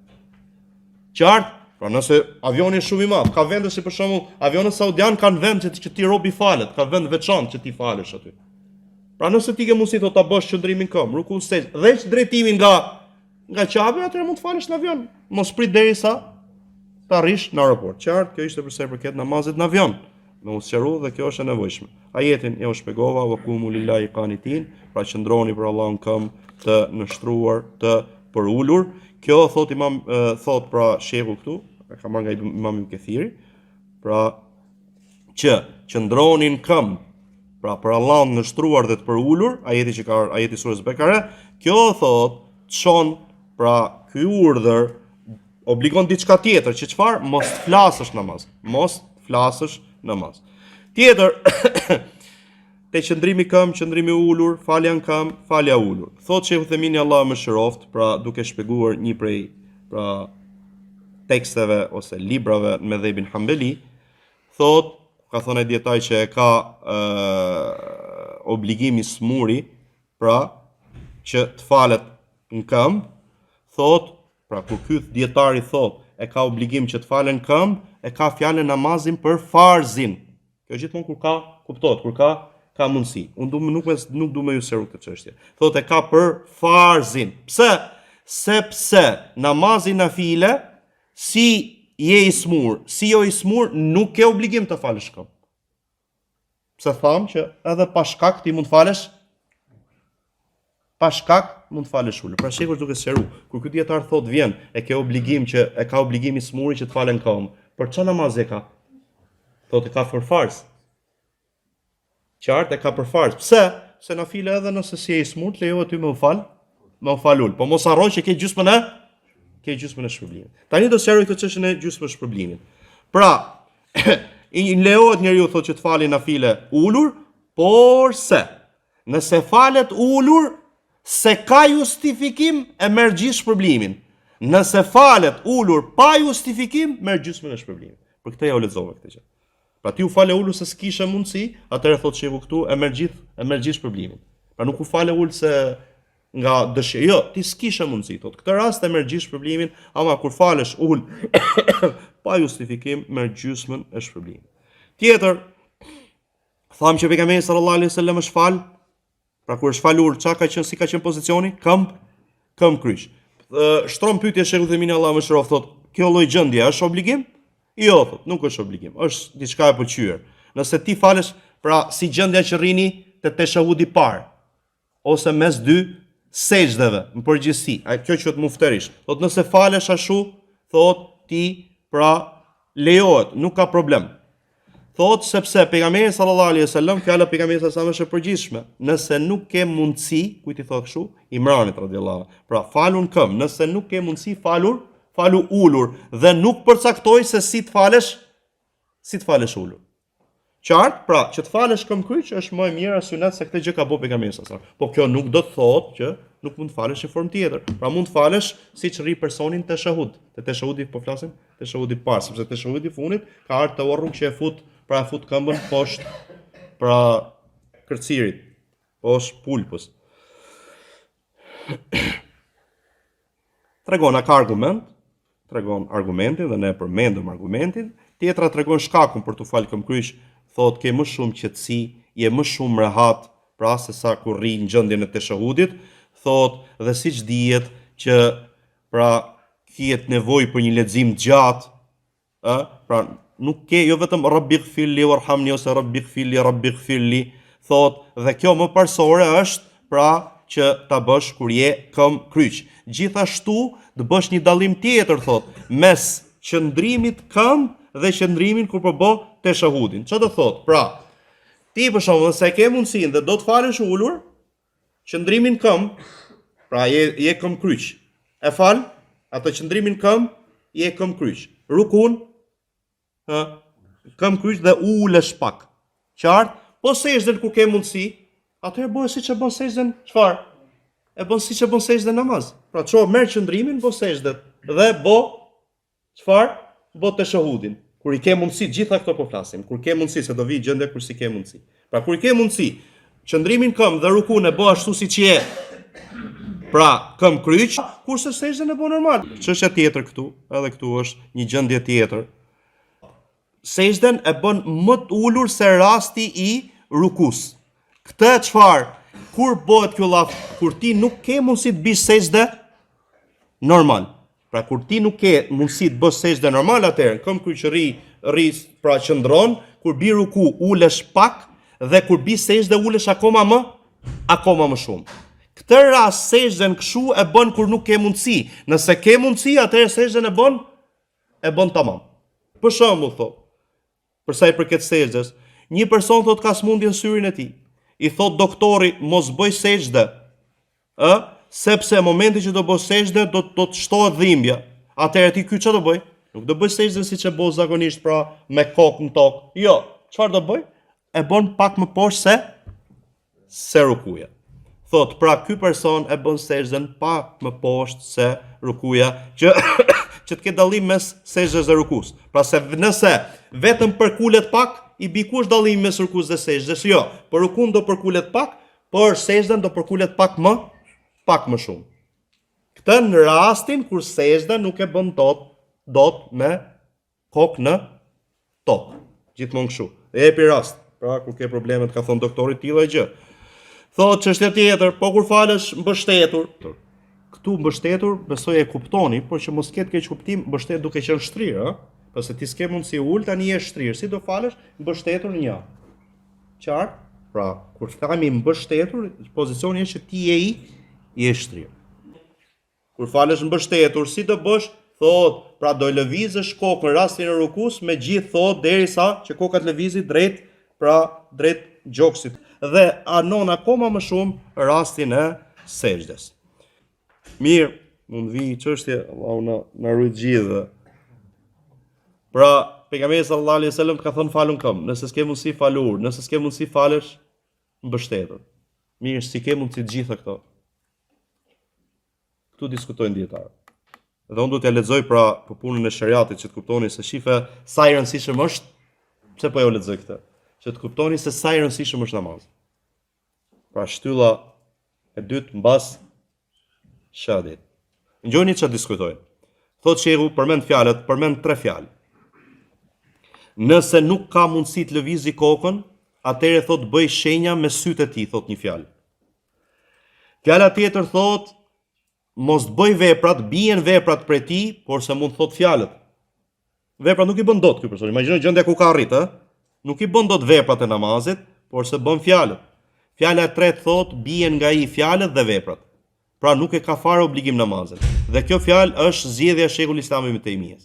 Qartë? Pra nëse avioni është shumë i madh, ka vende si për shembull avionët saudian kanë vend që ti robi falet, ka vend veçantë që ti falesh aty. Pra nëse ti ke mundësi ta bësh qëndrimin këmbë, ruku sejdë, dhe drejtimin nga qabja, atëherë mund të falesh në avion. Mos prit derisa të arrish në aeroport. Qartë, kjo ishte për sa i përket namazit në avion. Me u sqaruar dhe kjo është e nevojshme. Ajetin e u shpjegova, wa qumu lillahi qanitin, pra qëndroni për Allahun këmbë të nështruar, të përulur. Kjo thot pra shehu këtu, e ka marrë nga Imam Ibn Kathiri, pra që qëndronin këmbë, pra për Allahun nështruar dhe të përulur, ajeti surës Bekare, kjo thot çon pra ky urdhër obligon diçka tjetër, që çfarë? Mos flasësh namaz. Mos flasësh namaz. Tjetër, te qëndrimi këmbë, qëndrimi ulur, falja në këmbë, falja ulur. Thot Sheikh Uthaymin Allahu më shëroft, pra duke shpjeguar një prej pra teksteve ose librave në mëdhëbin Hambeli, thot, ka thënë ai dietaj që e ka obligimi smuri, pra që të falet në këmbë, thot, pra kur ky dietari thot e ka obligim që të falen këmbë, e ka fjalën namazin për farzin. Kjo gjithmonë kur ka kuptohet, kur ka mundësi. Unë nuk du me ju seru këtë çështje. Thotë e ka për farzin. Pse? Sepse namazin nafile, si je i smur, si jo i smur, nuk ke obligim të falësh këmbë. Pse thamë që edhe pa shkak ti mund falesh? Pa shkak mund falesh ulur. Pra shekur duke seru, kur ky dietar thot vjen, e ka obligim i smuri që të falen këmbë. Për çfarë namaz e ka? Thotë ka për farz. Qartë e ka për farz. Pse? Se nafile edhe nëse si e i smur, lejohet ty me u fal ul. Po mos harroj që ke gjysmën e shpërblimit. Tani do sqaroj këtë çështën e gjysmës së shpërblimit. Pra, i lejohet njeriu thotë që të falë nafile ulur, por se nëse falet ulur, se ka justifikim e merr gjithë shpërblimin. Nëse falet ulur pa justifikim, merr gjysmën e shpërblimit. Për këtë ja u lexova këtë gjë. Pra ti u fale ulur se s'kishe mundësi, atëherë thotë shehu këtu e merr gjithë shpërblimin. Pra nuk u fale ul se nga dëshirë. Jo, ti s'kishe mundësi, thotë. Këtë rast e merr gjithë shpërblimin, ama kur falesh ul pa justifikim, merr gjysmën e shpërblimit. Tjetër, thamë që pejgamberi sallallahu alaihi wasallam është fal. Pra kur është falur, si ka qenë pozicioni? Këmbë kryq. Shtron pyetje shehu Themin Allah më shërof thotë, kjo lloj gjendje është obligim? Jo, thotë, nuk është obligim. Është diçka e pëlqyer. Nëse ti falesh, pra si gjendja që rrini te teshahudi parë ose mes dy sejdave, në përgjithësi, kjo quhet mufterish. Thotë nëse falesh ashtu, thotë ti pra lejohet, nuk ka problem. Thotë sepse pejgamberi sallallahu alaihi wasallam, fjala pejgamberit sallallahu alaihi wasallam është e përgjithshme. Nëse nuk ke mundësi, kujt i thotë kështu? Imranit radhiyallahu anhu. Pra falun këmbë, nëse nuk ke mundësi falu ulur dhe nuk përcaktoj se si të falesh ulur. Qartë, pra që të falesh këmbë kryq është më e mirë sunet se këtë gjë ka bëu pejgamberi sallallahu alaihi wasallam. Po kjo nuk do të thotë që nuk mund të falesh në formë tjetër. Pra mund të falesh siç rri personin te shahud. Te shahudi po flasim, te shahudi parë, sepse te shahudi funit ka ardhur te rrugë që e fut këmbën poshtë pra kërcirit, poshtë pulpës. Tregon argumentin dhe ne përmendëm argumentin. Tjetra tregon shkakun për të falë këmbë kryq, thotë ke më shumë qetësi, je më shumë rehat, pra se sa kur rri në gjendjen e teshahudit, thotë dhe siç dihet që pra kiet nevojë për një lexim gjatë, pra nuk ke jo vetëm rabbighfirli warhamni ose rabbighfirli, thotë dhe kjo më parsore është pra që ta bësh kur je këmbë kryq. Gjithashtu të bësh një dallim tjetër thotë mes qëndrimit këmbë dhe qëndrimin kur po bë teshahudin. Çfarë do thotë? Pra, ti për shembull nëse ke mundësinë dhe do të falesh ulur, qëndrimin këmbë, pra je këmbë kryq. E fal, atë qëndrimin këmbë, je këmbë kryq. Rukun, këmbë kryq dhe ulesh pak. Qartë? Po sejdën kur ke mundësi, atëherë bëj siç e bën sejdën, çfarë? E bën siç e bën sejdën namaz. Pra ço merr qëndrimin, bë sejdën dhe bë çfarë? Bë teshahudin. Kur i ke mundësi, gjitha këto po flasim. Kur ke mundësi, se do vi gjendje kur si ke mundësi. Pra kur i ke mundësi, qëndrimin këmbë dhe rukun e bë ashtu siç je. Pra, këmbë kryq, kurse sejdën e bë normal. Çështja tjetër këtu, edhe këtu është një gjendje tjetër. Sejdën e bën më të ulur se rasti i rukus. Këtë çfarë? Kur bëhet kjo llaf, kur ti nuk ke mundësi të bësh sejdë normal. Pra kur ti nuk ke mundësi të bësh sejdë normal atëherë, këmbë kryq rri pra qëndron, kur bi ruku ulesh pak dhe kur bi sejdë ulesh akoma më shumë. Këtë rast sejdën kështu e bën kur nuk ke mundësi. Nëse ke mundësi, atëherë sejdën e bën tamam. Për shembull thotë, për sa i përket sejdës, një person thotë ka smundje në syrin e tij. I thot doktori mos bëj sejdë, sepse momenti që do bëj sejdë do të shtohet dhimbja. Atëherë ti ky çfarë do bëj? Nuk do bëj sejdën siç e bën zakonisht pra me kokë në tokë. Jo, çfarë do bëj? E bën pak më poshtë se rukuja. Thot, pra ky person e bën sejdën pak më poshtë se rukuja, që të ketë dallim mes sejdës dhe rukus. Pra se nëse vetëm përkulet pak, i bikush dallimi mes rukus dhe sejdës. Jo, për rukun do përkulet pak, por sejdën do përkulet pak më shumë. Këtë në rastin kur sejdë nuk e bën tot dot me kokë në tokë. Gjithmonë kështu. E jepi rast. Pra kur ke probleme ka thon doktori tilla gjë. Thotë çështja tjetër, po kur falesh mbështetur. Këtu mbështetur, besoj e kuptoni, por që mos ketë keq kuptim, mbështet duke qenë shtrirë, ëh? Pse ti s'ke mundsi ul tani je shtrirë. Si do falesh mbështetur në një. Qartë? Pra, kur themi mbështetur, pozicioni është që ti je shtrirë. Kur falesh mbështetur, si do bësh? Thot, pra do lëvizësh kokën rastin e rukus me gjithë thot derisa që koka të lëvizi drejt gjoksit dhe anon akoma më shumë rastin e sejdës. Mirë, mund vi çështje, Allahu na ruaj gjithë. Pra, pejgamberi sallallahu alaihi wasallam ka thënë falun këmbë, nëse s'ke mundsi falur, nëse s'ke mundsi falesh mbështetur. Mirë, si ke mundsi të gjitha këto. Këtu diskutojnë dietarë. Dhe unë do t'ja lexoj pra për punën e shariatit që të kuptoni se shife sa i rëndësishëm është, pse po jo lexoj këtë, që të kuptoni se sa i rëndësishëm është namazi. Pra shtylla e dytë mbas shahadet. Ngjoni çfarë diskutojnë. Thotë shehu përmend fjalët, përmend 3 fjalë. Nëse nuk ka mundësi të lëvizi kokën, atëherë thotë bëj shenja me sytë e tij, thotë një fjalë. Fjala tjetër thotë mos bëj veprat, bien veprat prej tij, por se mund thot fjalët. Veprat nuk i bën dot ky person. Imagjino gjendja ku ka arrit, ë? Nuk i bën dot veprat e namazit, por se bën fjalët. Fjala e tretë thot bien nga ai fjalët dhe veprat. Pra nuk e ka fare obligim namazit. Dhe kjo fjalë është zgjedhja e Sheikhul Islam Ibn Taymiyes.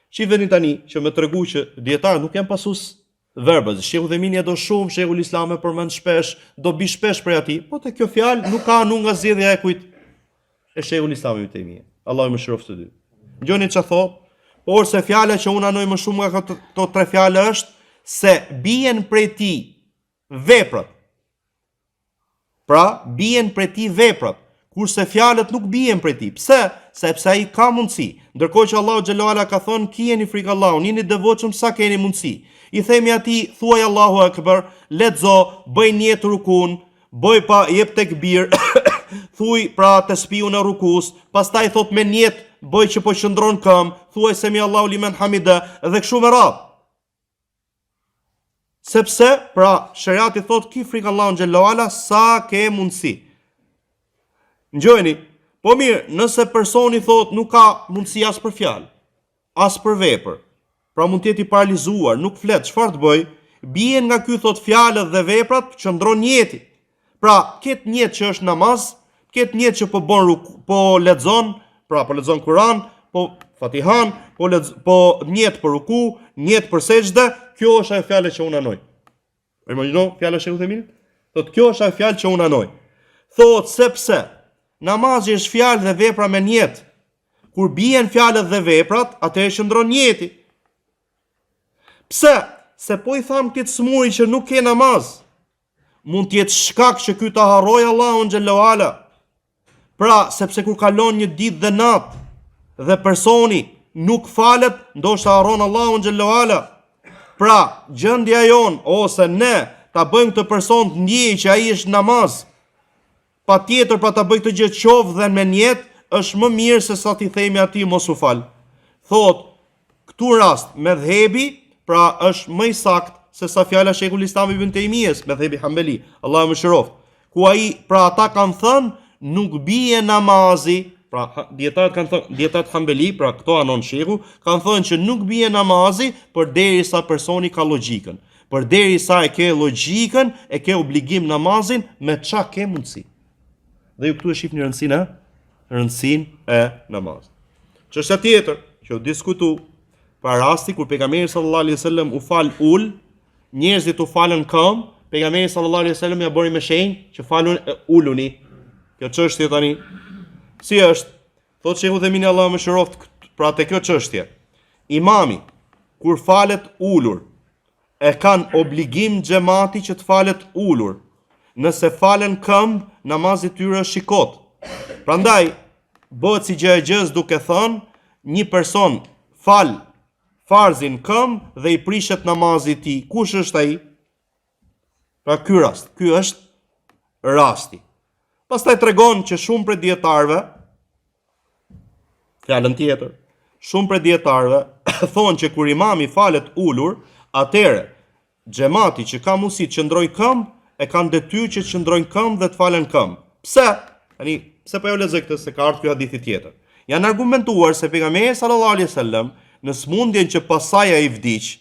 Shihni tani që më tregu që dietarët nuk janë pasus verbës. Sheikhu Themini e do shumë, Sheikhul Islam e përmend shpesh, do bi shpesh për atij, po te kjo fjalë nuk ka anu nga zgjedhja e kujt e Sheikhul Islam Ibn Taymiyes. Allahu më shëroft të dy. Ngjoni çfarë thot, por se fjala që unë anoj më shumë nga këto 3 fjalë është se bien prej tij veprat. Pra, bien prej tij veprat, kurse fjalët nuk bien prej tij. Pse? Sepse ai ka mundësi. Ndërkohë që Allahu xhallahu ala ka thënë keni frikë Allahut, jeni devotshëm sa keni mundësi. I themi atij thuaj Allahu Akbar, lexo, bëj niyet rukun, bëj pa jep tekbir, thuaj pra tasbiun e rukus, pastaj thot me niyet bëj që po qëndron këmbë, thuaj semi Allahu limen hamida dhe kështu me radhë. Sepse pra shariati thot ki frikë Allahun xhallahu ala sa ke mundësi. Ngjojeni, po mirë, nëse personi thot nuk ka mundësi as për fjalë, as për vepër, pra mund të jetë i paralizuar, nuk flet, çfarë të bëj? Bien nga ky thot fjalët dhe veprat, qëndron njeti. Pra, ket njet që është namaz, ket njet që po lexon, pra po lexon Kur'an, po Fatihan, po njet për ruku, njet për sejdë, kjo është ajo fjalë që unë anoj. Imagjino fjala e Sheikhut Emin? Thot kjo është ajo fjalë që unë anoj. Thot sepse namazi është fjalë dhe vepra me njet. Kur bien fjalët dhe veprat, atëherë qëndron njeti. Pse? Se po i tham këtë smuri që nuk ke namaz, mund të jetë shkak që ky ta harroj Allahun xhallahu ala. Pra, sepse kur kalon një ditë dhe natë dhe personi nuk falet, ndoshta harron Allahun xhallahu ala. Pra, gjendja jon ose ne ta bëjmë këtë person të ndjejë që ai është namaz, patjetër pra ta bëj këtë gjë qoftë dhe me niyet, është më mirë se sa ti themi atij mos u fal. Thot, këtu rast me dhëbi, pra është më i saktë se sa fjala Sheikhul Islam Ibn Taymiyes, me dhëbi Hambeli, Allahu më shëroft. Ku ai pra ata kanë thënë nuk bie namazi, pra dietarët kanë thënë, dietarët Hambeli, pra këto anon shehu, kanë thënë që nuk bie namazi përderisa personi ka logjikën. Përderisa e ke logjikën, e ke obligim namazin me çka ke mundsi. Dhe ju këtu e shihni rëndësinë e namazit. Çështja tjetër që u diskutu para rasti kur pejgamberi sallallahu alaihi wasallam u fal ul, njerëzit u falën këmbë, pejgamberi sallallahu alaihi wasallam ja bëri me shenjë që falun uluni. Kjo çështje tani si është? Thotë Sheikhu Themini Allahu më shëroft, pra te kjo çështje. Imami kur falet ulur, e kanë obligim xhamati që të falet ulur. Nëse falen këmbë, namazi i tyre është shikot. Prandaj bëhet si gjë e gjës duke thënë, një person fal farzin këmbë dhe i prishet namazi i tij. Kush është ai? Pra ky është rasti. Pastaj tregon që shumë prej dietarëve, fjalën tjetër, shumë prej dietarëve thonë që kur imami falet ulur, atëre xhamati që ka mundësi të qëndrojë këmbë e kanë detyrë që të qëndrojnë këmbë dhe të falen këmbë. Pse? Tani, pse po jo lexoj këtë se ka ardhur ky hadithi tjetër. Janë argumentuar se pejgamberi sallallahu alaihi wasallam në smundjen që pasaj ai vdiq,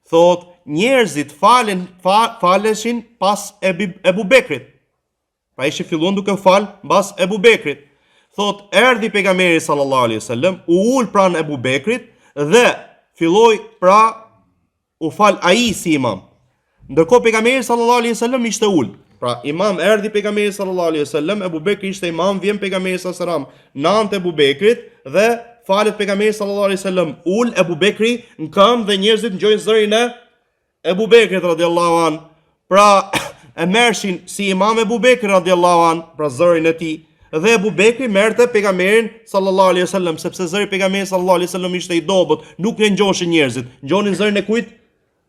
thot njerëzit faleshin pas Ebu Bekrit. Pra ishte filluan duke fal mbas Ebu Bekrit. Thot erdhi pejgamberi sallallahu alaihi wasallam, u ul pranë Ebu Bekrit dhe filloi u fal ai si imam. Ndërkohë pejgamberi sallallahu alaihi wasallam ishte ul. Pra imam erdhi pejgamberi sallallahu alaihi wasallam, Ebu Bekri ishte imam, vjen pejgamberi sallallahu alaihi wasallam nant Ebu Bekrit dhe falet pejgamberi sallallahu alaihi wasallam ul, Ebu Bekri në këmbë dhe njerëzit ngjojnë zërin e Ebu Bekrit radhiyallahu an. Pra e merrshin si imam Ebu Bekri radhiyallahu an, pra zërin e tij, dhe Ebu Bekri merrte pejgamberin sallallahu alaihi wasallam, sepse zëri pejgamberit sallallahu alaihi wasallam ishte i dobët, nuk ne ngjoshin njerëzit. Ngjonin zërin e kujt?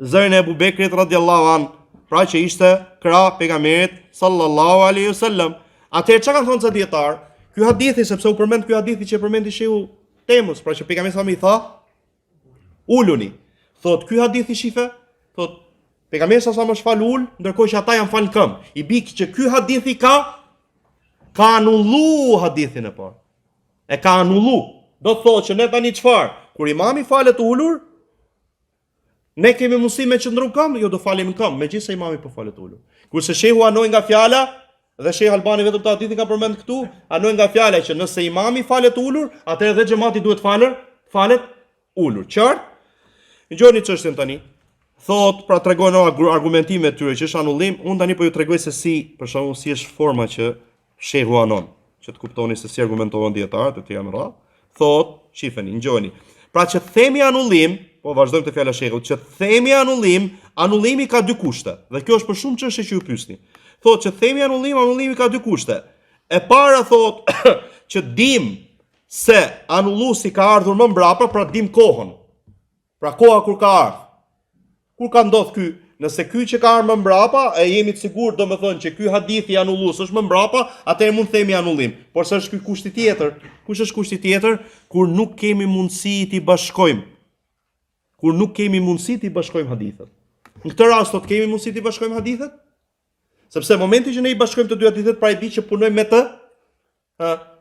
Zërin e Ebu Bekrit radhiyallahu an, pra që ishte krah pejgamberit sallallahu alaihi wasallam. Atëherë çka kanë thënë ca dietar? Ky hadithi, sepse u përmend ky hadithi që përmendi shehu temës, pra që pejgamberi sa më i tha uluni. Thot ky hadithi shife, thot pejgamberi sa më shfal ul, ndërkohë që ata janë fal këmbë. I bik që ky hadithi ka anullu hadithin e parë. E ka anullu. Do të thotë që ne tani çfarë? Kur imami falet ulur, ne kemi mundësi me qëndru këmbë, jo do falim në këmbë, megjithëse imami po falet ulur. Kurse shehu anoj nga fjala, dhe Sheikh Albani vetëm të hadithin ka përmend këtu, anoj nga fjala që nëse imami falet ulur, atëherë dhe xhamati duhet falet ulur. Qartë? Ngjoni çështjen tani. Thot, pra tregojnë argumentime të tyre që është anullim, unë tani po ju tregoj se si, për shembull, si është forma që shehu anon, që të kuptoni se si argumentohen dietarët e tjerë më radh. Thot, shifeni, ngjoni. Pra që themi anullim, po vazhdojmë të fjala shehut, që themi anullim, anullimi ka dy kushte. Dhe kjo është për shumë çështje që ju pyesni. Thot që themi anullim, anullimi ka dy kushte. E para thot që dim se anulluesi ka ardhur më mbrapa, pra dim kohën. Pra koha kur ka ardhur. Kur ka ndodh ky? Nëse ky që ka ardhur më mbrapa, e jemi të sigurt domethënë që ky hadith i anullues është më mbrapa, atëherë mund të themi anullim. Por s'është ky kushti tjetër. Kush është kushti tjetër? Kur nuk kemi mundësi t'i bashkojmë. Kur nuk kemi mundësi t'i bashkojmë hadithet. Në këtë rast do të kemi mundësi t'i bashkojmë hadithet? Sepse momenti që ne i bashkojmë të dy hadithet, pra i bi që punojmë me të,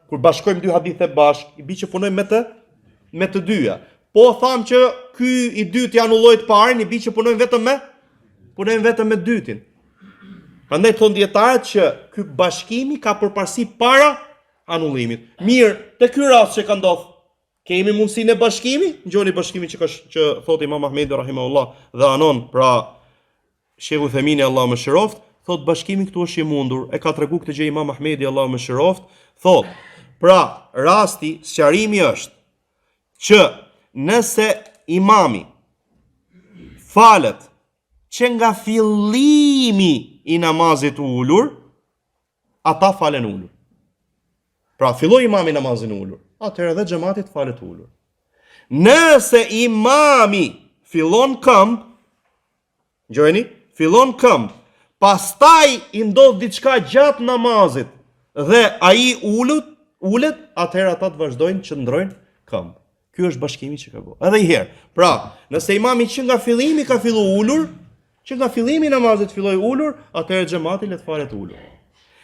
kur bashkojmë dy hadithe bashk, i bi që punojmë me të dyja. Po tham që ky i dyti anulloi të parin, i bi që punojmë vetëm me dytin. Prandaj thon dietarët që ky bashkimi ka përparësi para anullimit. Mirë, te ky rast që ka ndodhur, kemi mundësinë e bashkimit? Ngjoni bashkimin që thot Imam Ahmedi rahimahullah dhe anon, pra Sheikh Uthemini Allahu mëshiroft, thot bashkimi këtu është i mundur, e ka treguar këtë gjë Imam Ahmedi Allahu mëshiroft, thot, pra rasti sqarimi është që nëse imami falet që nga fillimi i namazit ulur, ata falen ulur. Pra filloi imami namazin ulur, atëherë edhe xhamati falet ulur. Nëse imami fillon këmbë, gjojeni, fillon këmbë, pastaj i ndodh diçka gjatë namazit dhe ai ulet, atëherë ata të vazhdojnë që ndrojnë këmbë. Ky është bashkimi që ka bërë. Edhe një herë. Pra, nëse imami që nga fillimi ka fillu ulur, që nga fillimi i namazit filloi ulur, atëherë xhamati le të falet ulur.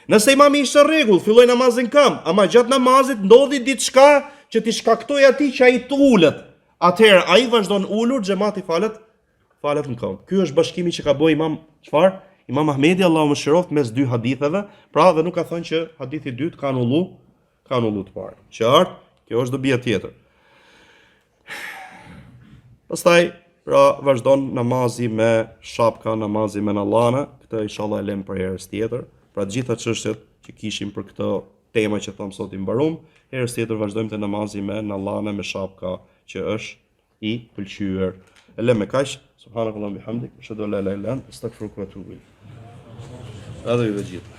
Nëse imami ishte rregull, filloi namazin këmbë, ama gjatë namazit ndodhi diçka që t'i shkaktoi atij që ai të ulet, atëherë ai vazhdon ulur, xhamati falet në këmbë. Ky është bashkimi që ka bërë Imam Ahmedi Allahu mëshiroft mes dy haditheve, pra dhe nuk ka thënë që hadithi i dytë ka anullu të parë. Qartë, kjo është dobia tjetër. Pastaj, pra vazhdon namazi me shapka, namazi me nallane, këtë inshallah e lëm për herës tjetër. Pra të gjitha çështjet që kishim për këtë temë që tham sot i mbarum, herës tjetër vazhdojmë te namazi me nallane, me shapka, që është i pëlqyer. E lëm me kaq. Subhanakallahumma bihamdik, ashhadu an la ilaha illa anta, astaghfiruka wa atubu ilayk. Edhe ju të gjithë.